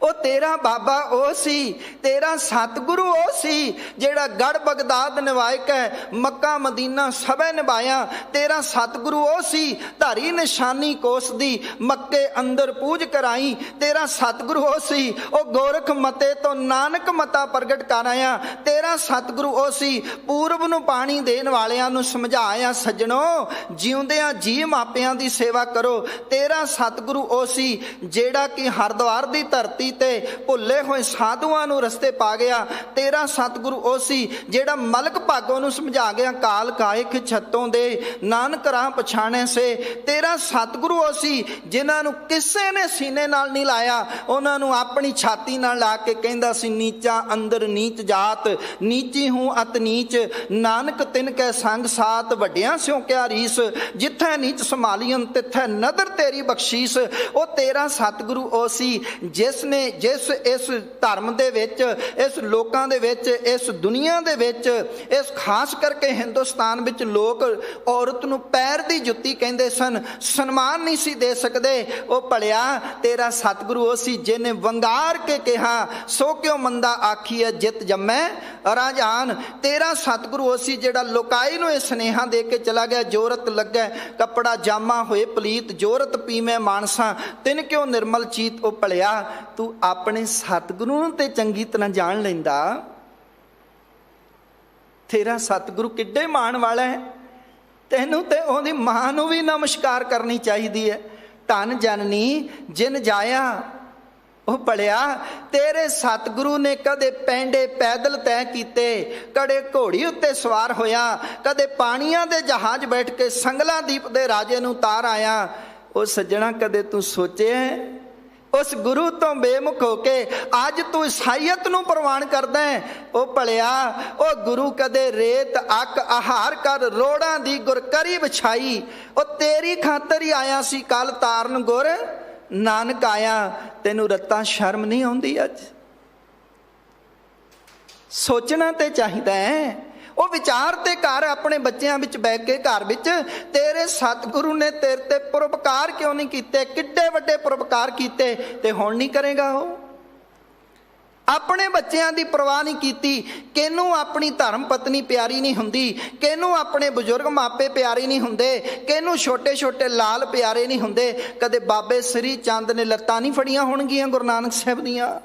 ਉਹ ਤੇਰਾ ਬਾਬਾ ਉਹ ਸੀ, ਤੇਰਾ ਸਤਿਗੁਰੂ ਉਹ ਸੀ ਜਿਹੜਾ ਗੜ ਬਗਦਾਦ ਨਿਵਾਇਕ ਹੈ, ਮੱਕਾ ਮਦੀਨਾ ਸਭੇ ਨਿਭਾਇਆ। ਤੇਰਾ ਸਤਿਗੁਰੂ ਉਹ ਸੀ ਧਾਰੀ ਨਿਸ਼ਾਨੀ ਕੋਸ ਦੀ, ਮੱਕੇ ਅੰਦਰ ਪੂਜ ਕਰਾਈ। ਤੇਰਾ ਸਤਿਗੁਰੂ ਉਹ ਸੀ ਉਹ ਗੋਰਖ ਮਤੇ ਤੋਂ ਨਾਨਕ ਮਤਾ ਪ੍ਰਗਟ ਕਰ ਆਇਆ। ਤੇਰਾ ਸਤਿਗੁਰੂ ਉਹ ਸੀ ਪੂਰਬ ਨੂੰ ਪਾਣੀ ਦੇਣ ਵਾਲਿਆਂ ਨੂੰ ਸਮਝਾਇਆ, ਸੱਜਣੋ ਜਿਉਂਦਿਆਂ ਜੀ ਮਾਪਿਆਂ ਦੀ ਸੇਵਾ ਕਰੋ। ਤੇਰਾ ਸਤਿਗੁਰੂ ਉਹ ਸੀ ਜਿਹੜਾ ਕਿ ਹਰਿਦੁਆਰ ਦੀ ਧਰਤੀ ਤੇ ਭੁੱਲੇ ਹੋਏ ਸਾਧੂਆਂ ਨੂੰ ਰਸਤੇ ਪਾ ਗਿਆ। ਤੇਰਾ ਸਤਿਗੁਰੂ ਉਹ ਸੀ ਜਿਹੜਾ ਮਲਕ ਭਾਗੋ ਨੂੰ ਸਮਝਾ ਗਿਆ, ਕਾਲ ਕਾਇਕ ਛੱਤੋਂ ਦੇ ਨਾਨਕ ਰਾਹ ਪਛਾਣੇ ਸੇ। ਤੇਰਾ ਸਤਿਗੁਰੂ ਉਹ ਸੀ ਜਿਨ੍ਹਾਂ ਨੂੰ ਕਿਸੇ ਨੇ ਸੀਨੇ ਨਾਲ ਨਹੀਂ ਲਾਇਆ, ਉਹਨਾਂ ਨੂੰ ਆਪਣੀ ਛਾਤੀ ਨਾਲ ਲਾ ਕੇ ਕਹਿੰਦਾ ਸੀ, ਨੀਚਾ ਅੰਦਰ ਨੀਚ ਜਾਤ, ਨੀਚੀ ਹੂੰ ਅਤ ਨੀਚ, ਨਾਨਕ ਤਿਨ ਕੈ ਸੰਗ ਸਾਤ, ਵੱਡਿਆਂ ਸਿਉ ਕਿਆ ਰੀਸ, ਜਿੱਥੇ ਨੀਚ ਸੰਭਾਲੀਨ ਤਿੱਥੇ ਨਦਰ ਤੇਰੀ ਬਖਸ਼ੀਸ। ਉਹ ਤੇਰਾ ਸਤਿਗੁਰੂ ਉਹ ਸੀ ਜਿਸ ਇਸ ਧਰਮ ਦੇ ਵਿੱਚ, ਇਸ ਲੋਕਾਂ ਦੇ ਵਿੱਚ, ਇਸ ਦੁਨੀਆ ਦੇ ਵਿੱਚ, ਇਸ ਖਾਸ ਕਰਕੇ ਹਿੰਦੁਸਤਾਨ ਵਿੱਚ ਲੋਕ ਔਰਤ ਨੂੰ ਪੈਰ ਦੀ ਜੁੱਤੀ ਕਹਿੰਦੇ ਸਨ, ਸਨਮਾਨ ਨਹੀਂ ਸੀ ਦੇ ਸਕਦੇ। ਉਹ ਭਲਿਆ ਤੇਰਾ ਸਤਿਗੁਰੂ ਉਹ ਸੀ ਜਿਹਨੇ ਵੰਗਾਰ ਕੇ ਕਿਹਾ, ਸੋ ਕਿਉ ਮੰਦਾ ਆਖੀਐ ਜਿਤ ਜੰਮੈ ਰਾਜਾਨ। ਤੇਰਾ ਸਤਿਗੁਰੂ ਉਹ ਸੀ ਜਿਹੜਾ ਲੋਕਾਈ ਨੂੰ ਇਹ ਸੁਨੇਹਾ ਦੇ ਕੇ ਚਲਾ ਗਿਆ, ਜੋਰਤ ਲੱਗੈ ਕੱਪੜਾ ਜਾਮਾ ਹੋਏ ਪਲੀਤ, ਜੋਰਤ ਪੀਵੇਂ ਮਾਨਸਾ ਤਿਨ ਕਿਉ ਨਿਰਮਲ ਚੀਤ। ਉਹ ਭਲਿਆ ਤੂੰ ਆਪਣੇ ਸਤਿਗੁਰੂ ਨੂੰ ਤੇ ਚੰਗੀ ਤਰ੍ਹਾਂ ਜਾਣ ਲੈਂਦਾ। ਤੇਰਾ ਸਤਿਗੁਰੂ ਕਿੱਡੇ ਮਾਣ ਵਾਲਾ ਹੈ, ਤੈਨੂੰ ਤੇ ਉਹਦੀ ਮਾਂ ਨੂੰ ਵੀ ਨਮਸਕਾਰ ਕਰਨੀ ਚਾਹੀਦੀ ਹੈ। ਧਨ ਜਨਨੀ ਜਿਨ ਜਾਇਆ। ਉਹ ਭਲਿਆ ਤੇਰੇ ਸਤਿਗੁਰੂ ਨੇ ਕਦੇ ਪੈਂਡੇ ਪੈਦਲ ਤੈਅ ਕੀਤੇ, ਕਦੇ ਘੋੜੀ ਉੱਤੇ ਸਵਾਰ ਹੋਇਆ, ਕਦੇ ਪਾਣੀਆਂ ਦੇ ਜਹਾਜ਼ ਬੈਠ ਕੇ ਸੰਗਲਾ ਦੀਪ ਦੇ ਰਾਜੇ ਨੂੰ ਤਾਰ ਆਇਆ। ਉਹ ਸੱਜਣਾ ਕਦੇ ਤੂੰ ਸੋਚਿਆ ਉਸ ਗੁਰੂ ਤੋਂ ਬੇਮੁਖ ਹੋ ਕੇ ਅੱਜ ਤੂੰ ਈਸਾਈਅਤ ਨੂੰ ਪ੍ਰਵਾਨ ਕਰਦਾ ਹੈ? ਉਹ ਭਲਿਆ ਉਹ ਗੁਰੂ ਕਦੇ ਰੇਤ ਅੱਕ ਆਹਾਰ ਕਰ ਰੋੜਾਂ ਦੀ ਗੁਰਕਰੀ ਵਿਛਾਈ। ਉਹ ਤੇਰੀ ਖਾਤਰ ਹੀ ਆਇਆ ਸੀ ਕੱਲ ਤਾਰਨ ਗੁਰ ਨਾਨਕ ਆਇਆ। ਤੈਨੂੰ ਰੱਤਾ ਸ਼ਰਮ ਨਹੀਂ ਆਉਂਦੀ? ਅੱਜ ਸੋਚਣਾ ਤੇ ਚਾਹੀਦਾ ਹੈ। ਉਹ ਵਿਚਾਰ ਤੇ ਘਰ ਆਪਣੇ ਬੱਚਿਆਂ ਵਿੱਚ ਬੈ ਕੇ ਘਰ ਵਿੱਚ ਤੇਰੇ ਸਤਿਗੁਰੂ ਨੇ ਤੇਰੇ ਤੇ ਪਰਉਪਕਾਰ ਕਿਉਂ ਨਹੀਂ ਕੀਤੇ? ਕਿੱਡੇ ਵੱਡੇ ਪਰਉਪਕਾਰ ਕੀਤੇ ਤੇ ਹੁਣ ਨਹੀਂ ਕਰੇਗਾ? ਉਹ ਆਪਣੇ ਬੱਚਿਆਂ ਦੀ ਪਰਵਾਹ ਨਹੀਂ ਕੀਤੀ। ਕਿਹਨੂੰ ਆਪਣੀ ਧਰਮ ਪਤਨੀ ਪਿਆਰੀ ਨਹੀਂ ਹੁੰਦੀ, ਕਿਹਨੂੰ ਆਪਣੇ ਬਜ਼ੁਰਗ ਮਾਪੇ ਪਿਆਰੇ ਨਹੀਂ ਹੁੰਦੇ, ਕਿਹਨੂੰ ਛੋਟੇ ਛੋਟੇ ਲਾਲ ਪਿਆਰੇ ਨਹੀਂ ਹੁੰਦੇ। ਕਦੇ ਬਾਬੇ ਸ੍ਰੀ ਚੰਦ ਨੇ ਲੱਤਾਂ ਨਹੀਂ ਫੜੀਆਂ ਹੋਣਗੀਆਂ ਗੁਰੂ ਨਾਨਕ ਸਾਹਿਬ ਦੀਆਂ?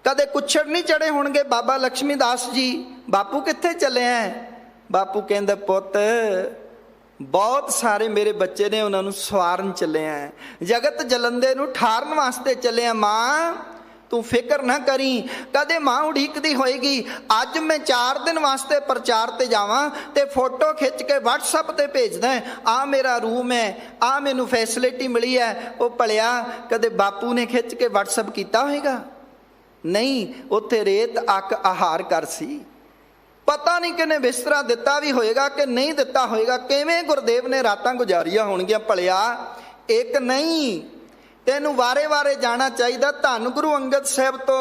ਕਦੇ ਕੁੱਛੜ ਨਹੀਂ ਚੜੇ ਹੋਣਗੇ ਬਾਬਾ ਲక్ష్ਮੀ ਦਾਸ ਜੀ? बापू कित्थे चले हैं? बापू कहंदा पुत्त बहुत सारे मेरे बच्चे ने, उन्होंने सवारन चले हैं, जगत जलंदे नूं ठारन वास्ते चले हैं। माँ तू फिक्र ना करी, कदे माँ उड़ीकदी होएगी अज मैं 4 दिन वास्ते प्रचार ते जावां ते फोटो खिंच के WhatsApp ते भेजदा, आ मेरा रूम है, आ मैनू फैसिलिटी मिली है। वो भलिया कदे बापू ने खिंच के WhatsApp किया होएगा? नहीं, उत्थे रेत अक आहार कर सी। पता नहीं किने बिस्तरा दिता भी होएगा कि नहीं दिता होएगा, किवें गुरदेव ने रातां गुजारियां होणगीਆਂ। भलिया एक नहीं, तेनू वारे वारे जाना चाहिए। धन गुरु अंगद साहब तो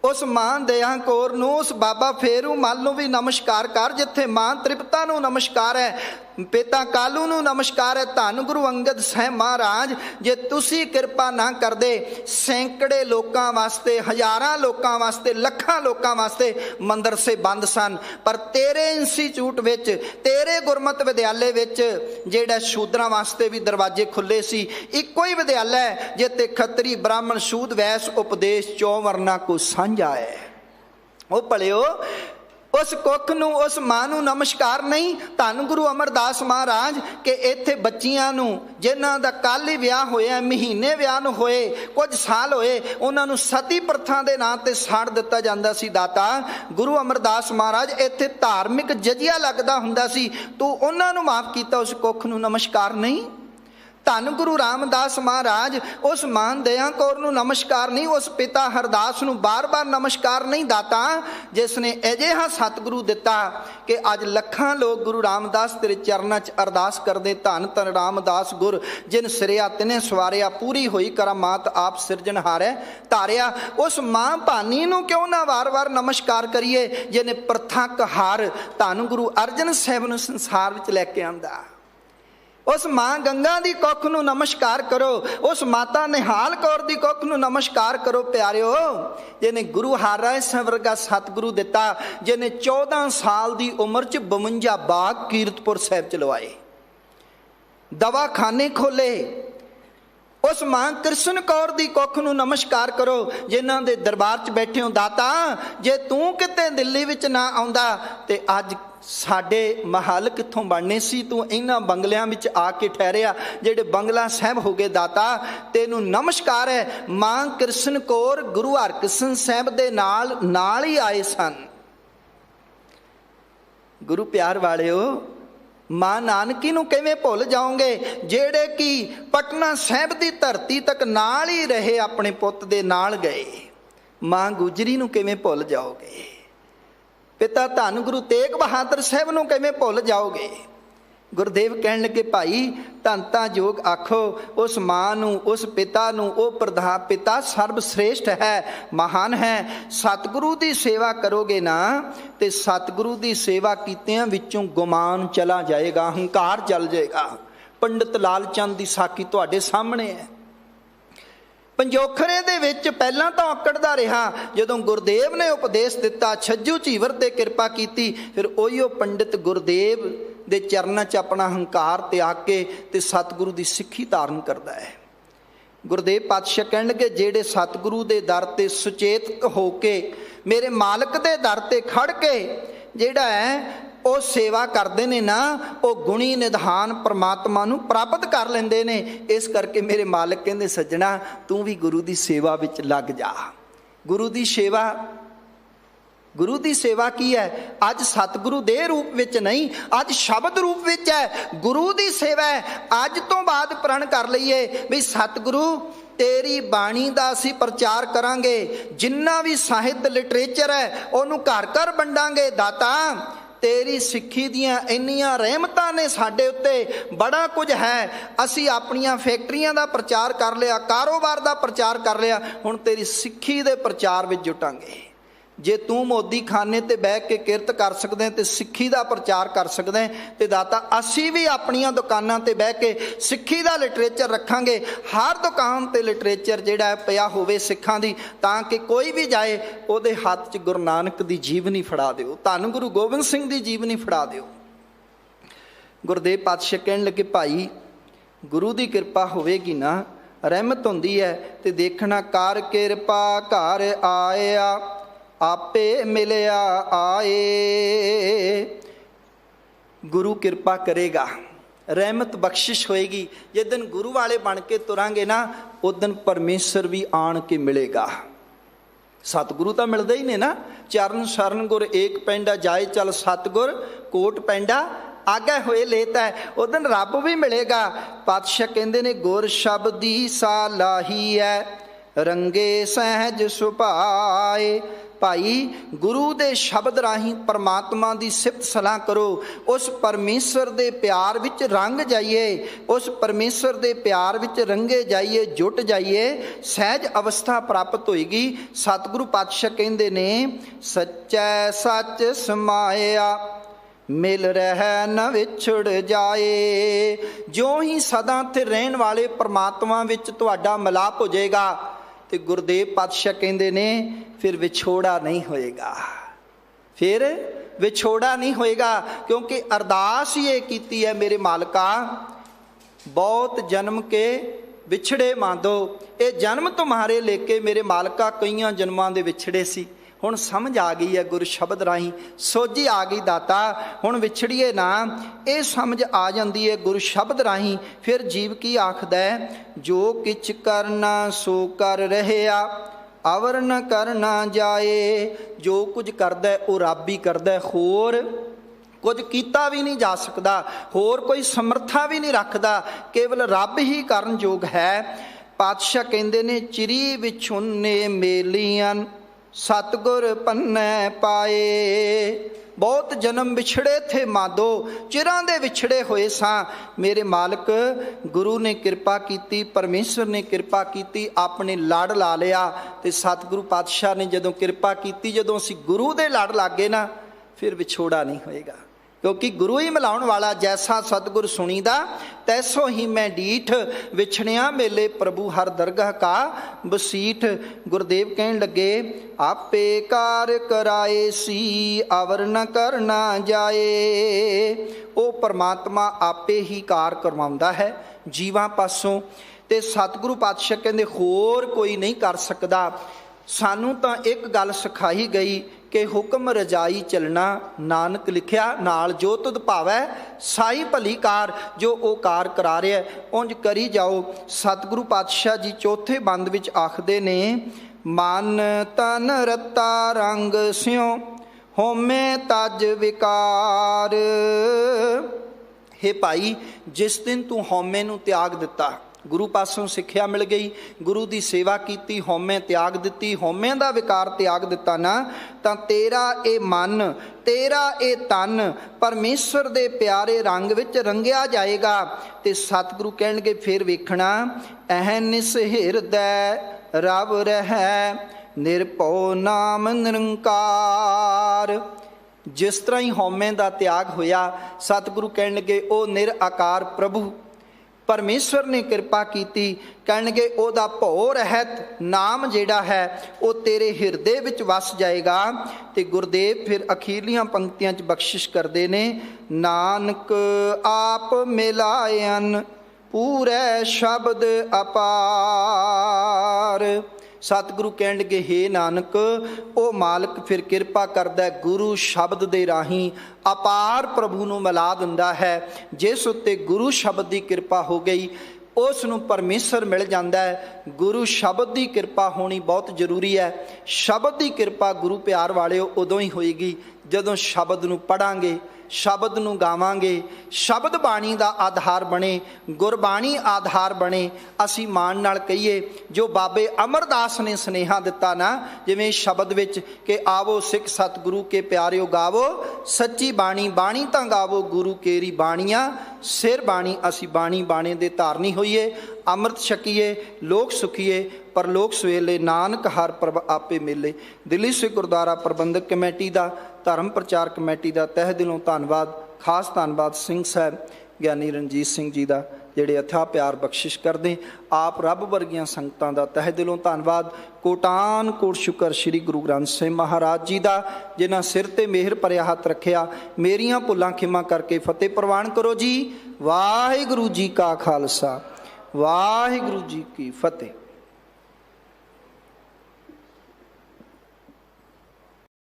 उस मां दया कौर नूं, उस बाबा फेरू मल नूं भी नमस्कार कर, जिथे मां तृप्ता नूं नमस्कार है, पिता कालू नूं नमस्कार है। धन गुरु अंगद साहब महाराज जे तुसी कृपा ना करदे, सैकड़े लोकां वास्ते, हज़ारां लोकां वास्ते, लखां लोकां वास्ते मंदिर से बंद सन। पर तेरे इंस्टीट्यूट विच, तेरे गुरमत विद्यालय विच जिहड़ा शूद्रां वास्ते भी दरवाजे खुले सी। इक्को ही विद्यालय जिते खत्तरी ब्राह्मण शूद वैस उपदेश 4 वर्ना को साझा है। वो भलिओ उस कुख नूं, उस मां नूं नमस्कार नहीं। धन गुरु अमरदास महाराज के इत्थे बच्चियां नूं जिन्हां दा कल ही विआह होया, महीने विआह नूं होए, कुछ साल होए, उन्हां नूं सती प्रथा दे नां ते साड़ दिता जांदा सी। दाता गुरु अमरदास महाराज इत्थे धार्मिक जजिया लगदा हुंदा सी, तू उन्हां नूं माफ कीता, उस कुख नूं नमस्कार नहीं। धन गुरु रामदास महाराज उस मां दया कौर नूं नमस्कार नहीं, उस पिता हरदास नूं बार बार नमस्कार नहीं। दाता जिसने अजिहा सतगुरु दिता कि अज लखां लोग गुरु रामदास तेरे चरनां च अरदास करदे। धन धन रामदास गुर जिन सिरिया तिने सवारिया, पूरी होई करामात आप सिरजनहार है तारिया। उस मां भानी नूं क्यों ना वार वार नमस्कार करिए जिने प्रथा कहार धन गुरु अर्जन साहब नूं संसार विच लैके आंदा। उस मां गंगा दी कुख नूं नमस्कार करो, उस माता निहाल कौर दी कुख नूं नमस्कार करो। प्यारिओ जिन्हें गुरु हरराय साहब वर्गा सतगुरु दिता, जिन्हें 14 साल दी उम्र च 52 बाग कीरतपुर साहिब च लवाए, दवाखाने खोले। उस मां कृष्ण कौर दी कुख नूं नमस्कार करो, जिन्हां दे दरबार च बैठे हो। दाता जे तू किते दिल्ली विच ना आउंदा ते अज साडे महल कित्थों बनने सी। तू इन्हां बंगलियां विच आके ठहरिया जिहड़े बंगला साहब हो गए। दाता तेनू नमस्कार है। मां कृष्ण कौर गुरु हरकृष्ण साहब दे नाल ही आए सन। गुरु प्यार वालिओ मां नानकी नूं किवें भुल जाओगे, जेड़े कि पटना साहब दी धरती तक नाल ही रहे, अपने पुੱਤ दे नाल गए। मां गुजरी नूं किवें भुल जाओगे, पिता धन गुरु तेग बहादुर साहब नूं किवें भुल जाओगे। गुरदेव कहण लगे भाई धनता जोग आखो उस मां नूं, उस पिता नूं, वो प्रधान पिता सर्वश्रेष्ठ है, महान है। सतगुरु की सेवा करोगे ना तो सतगुरु की सेवा कीतियां विचों गुमान चला जाएगा, हंकार चल जाएगा। पंडित लाल चंद की साखी तुहाडे सामने है। पंजोखरे दे विच पहलां तो अकड़दा रहा, जदों गुरदेव ने उपदेश दिता, छज्जू झीवर ते कृपा कीती, फिर उहिओ पंडित गुरदेव दे चरनां च अपना हंकार त्याग के ते सतगुरु दी सिੱਖੀ धारण करदा है। गुरदेव पातशाह कहण लगे जेड़े सतगुरु दे दर ते सुचेत हो के, मेरे मालिक दे दर ते खड़ के जेड़ा है वो सेवा करते ने ना, वो गुणी निधान परमात्मा नूं प्राप्त कर लेंदे ने। इस करके मेरे मालिक कहंदे सज्जणा तू भी गुरु दी सेवा विच लग जा। गुरु दी सेवा, गुरु दी सेवा की है? अज सतगुरु दे रूप विच नहीं, अज शब्द रूप विच है। गुरु दी सेवा है। अज तो बाद प्रण कर लईए भी सतगुरु तेरी बाणी दा असीं प्रचार करांगे, जिन्ना भी साहित्य लिटरेचर है उहनूं घर घर वंडांगे। दाता तेरी सिੱਖੀ दियां इन्नियां रहमतां ने साडे उत्ते, बड़ा कुछ है। असीं अपनियां फैक्ट्रियां दा प्रचार कर लिया, कारोबार दा प्रचार कर लिया, हुण तेरी सिੱਖੀ दे प्रचार विच जुटांगे। जे तू मोदी खाने ते बह के किरत कर सकदे ते सिੱਖੀ दा प्रचार कर सकदे, ते दाता असीं भी अपनियां दुकानां ते बह के सिੱਖੀ दा लिटरेचर रखांगे। हर दुकान ते लिटरेचर जिहड़ा है पिया होवे सिੱਖਾਂ दी, तां कि कोई भी जाए उहदे हत्थ 'च गुरु नानक दी जीवनी फड़ा दिओ, धन गुरु गोबिंद सिंह दी जीवनी फड़ा दिओ। गुरदेव पातशाह कहण लगे भाई गुरु दी किरपा होवेगी ना, रहमत हुंदी है ते देखना कर किरपा घर आया, आपे मिलिया आए। गुरु कृपा करेगा, रहमत बख्शिश होएगी। जिस दिन गुरु वाले बन के तुरांगे ना, उस दिन परमेश्वर भी आन के मिलेगा। सतगुरु तो मिलते ही ने ना, चरण शरण गुर एक पैंडा जाए चल सतगुर कोट पैंडा आगे होए लेता है। उस दिन रब भी मिलेगा। पातशाह कहते ने गुर शब्दी सा लाही है रंगे सहज सुभाए। भाई गुरु दे शब्द राही परमात्मा की सिफत सलाह करो, उस परमेश्वर दे प्यार विच रंग जाइए, उस परमेश्वर दे प्यार विच रंगे जाइए, जुट जाइए, सहज अवस्था प्राप्त होएगी। सतगुरु पातशाह कहते ने सच्चै सच समाया मिल रह न विछड़ जाए। जो ही सदा थे रहन वाले परमात्मा विच तुहाडा मिलाप हो जाएगा, तो गुरदेव पातशाह कहते ने फिर विछोड़ा नहीं होएगा, फिर विछोड़ा नहीं होएगा। क्योंकि अरदास ही ये कीती है, मेरे मालका बहुत जन्म के विछड़े मांदो। ये जन्म तुम्हारे लेके मेरे मालका कई जन्मां दे विछड़े सी, हुण समझ आ गई है गुरु शब्द राही, सोझी आ गई दाता, हुण विछड़िए ना। ये समझ आ जाती है गुरु शब्द राही। फिर जीव की आखदा है जो किछ करना सो कर रहया अवर न करना जाए। जो कुछ करदा है वो रब ही करदा है, होर कुछ कीता भी नहीं जा सकता, होर कोई समर्था भी नहीं रखता, केवल रब ही करन जोग है। पातशाह कहते ने चिरी विछुन्ने मेलियां सतगुर पन्ने पाए। बहुत जन्म विछड़े थे मादो, चिरां दे विछड़े होए सां, मेरे मालक गुरु ने कृपा की, परमेश्वर ने कृपा की, अपने लड़ ला लिया। तो सतगुरु पातशाह ने जदों कृपा की, जदों असीं गुरु दे लड़ लाग गए ना, फिर विछोड़ा नहीं होएगा। क्योंकि गुरु ही मिलाउण वाला, जैसा सतगुर सुनीदा तैसो ही मैं डीठ, विछड़िया मेले प्रभु हर दरगाह का बसीठ। गुरदेव कहन लगे आपे कार कराए सी अवर न करना जाए। वो परमात्मा आपे ही कार करवाउंदा है जीवां पासों, ते सतगुरु पातशाह कहंदे होर कोई नहीं कर सकदा। सानू तां एक गल सिखाई गई कि हुक्म रजाई चलना, नानक लिखिया नाल जो तुद भावै साई भली कार। जो वो कार करा रहा है उंज करी जाओ। सतगुरु पातशाह जी चौथे बंद विच आखदे ने मन तन रत्ता रंग स्यों होमे तज विकार। हे भाई जिस दिन तू होमे नूं त्याग दिता, गुरु पासों सिक्ख्या मिल गई, गुरु की सेवा की, होमे त्याग दी, होमे का विकार त्याग दिता ना, तो तेरा ये मन तेरा ये तन परमेश्वर दे प्यारे रंग विच रंगिया जाएगा। तो सतगुरु कहणगे फिर वेखना अहनिस हिरदै रब रह निरभौ नाम निरंकार। जिस तरह ही होमे का त्याग होया, सतगुरु कहणगे ओ निराकार प्रभु परमेश्वर ने कृपा की, कहणगे ओदा भौ रहत नाम जिहड़ा है वो तेरे हिरदे विच वस जाएगा। तो गुरदेव फिर अखीरलियां पंक्तियां च बख्शिश करते ने नानक आप मिलायन पूरे शब्द अपार। सतगुरु कहणगे हे नानक ओ मालक फिर कृपा करदा गुरु शब्द दे राही अपार प्रभु नूं मिला दिंदा है। जिस उत्ते गुरु शब्द की कृपा हो गई उस नूं परमेश्वर मिल जाता है। गुरु शब्द की कृपा होनी बहुत जरूरी है। शब्द की कृपा गुरु प्यार वाले उदों ही होएगी जदों शब्द नूं पढ़ांगे, शब्द नूं गावांगे, शब्द बाणी का आधार बने, गुरबाणी आधार बने। असी मान नाल कहिए जो बाबे अमरदास ने सुनेहा दिता ना, जिवें शब्द विच कि आवो सिख सतगुरु के प्यारिओ गावो सच्ची बाणी, बाणी तां गावो गुरु केरी बाणियां सिर बाणी। असी बाणी बाणे दे धारनी होइए, अमृत छकीए, लोक सुखीए, परलोक सवेले नानक हर प्रभ आपे मिले। दिल्ली सिख गुरुद्वारा प्रबंधक कमेटी का, धर्म प्रचार कमेटी का तह दिलों धन्नवाद। खास धन्नवाद सिंह साहब ਗਿਆਨੀ ਰਣਜੀਤ ਸਿੰਘ जी का ਜਿਹੜੇ अथाह प्यार बख्शिश करते। आप रब वर्गियां संगतां का तह दिलों धन्नवाद। कोटान कोट शुकर श्री गुरु ग्रंथ साहिब महाराज जी का जिन्हां सिर ते मेहर भरिया हथ रखिया। मेरियां भुलां खिमा करके फतेह प्रवान करो जी। वाहिगुरू जी का खालसा, वाहिगुरू जी की फतेह।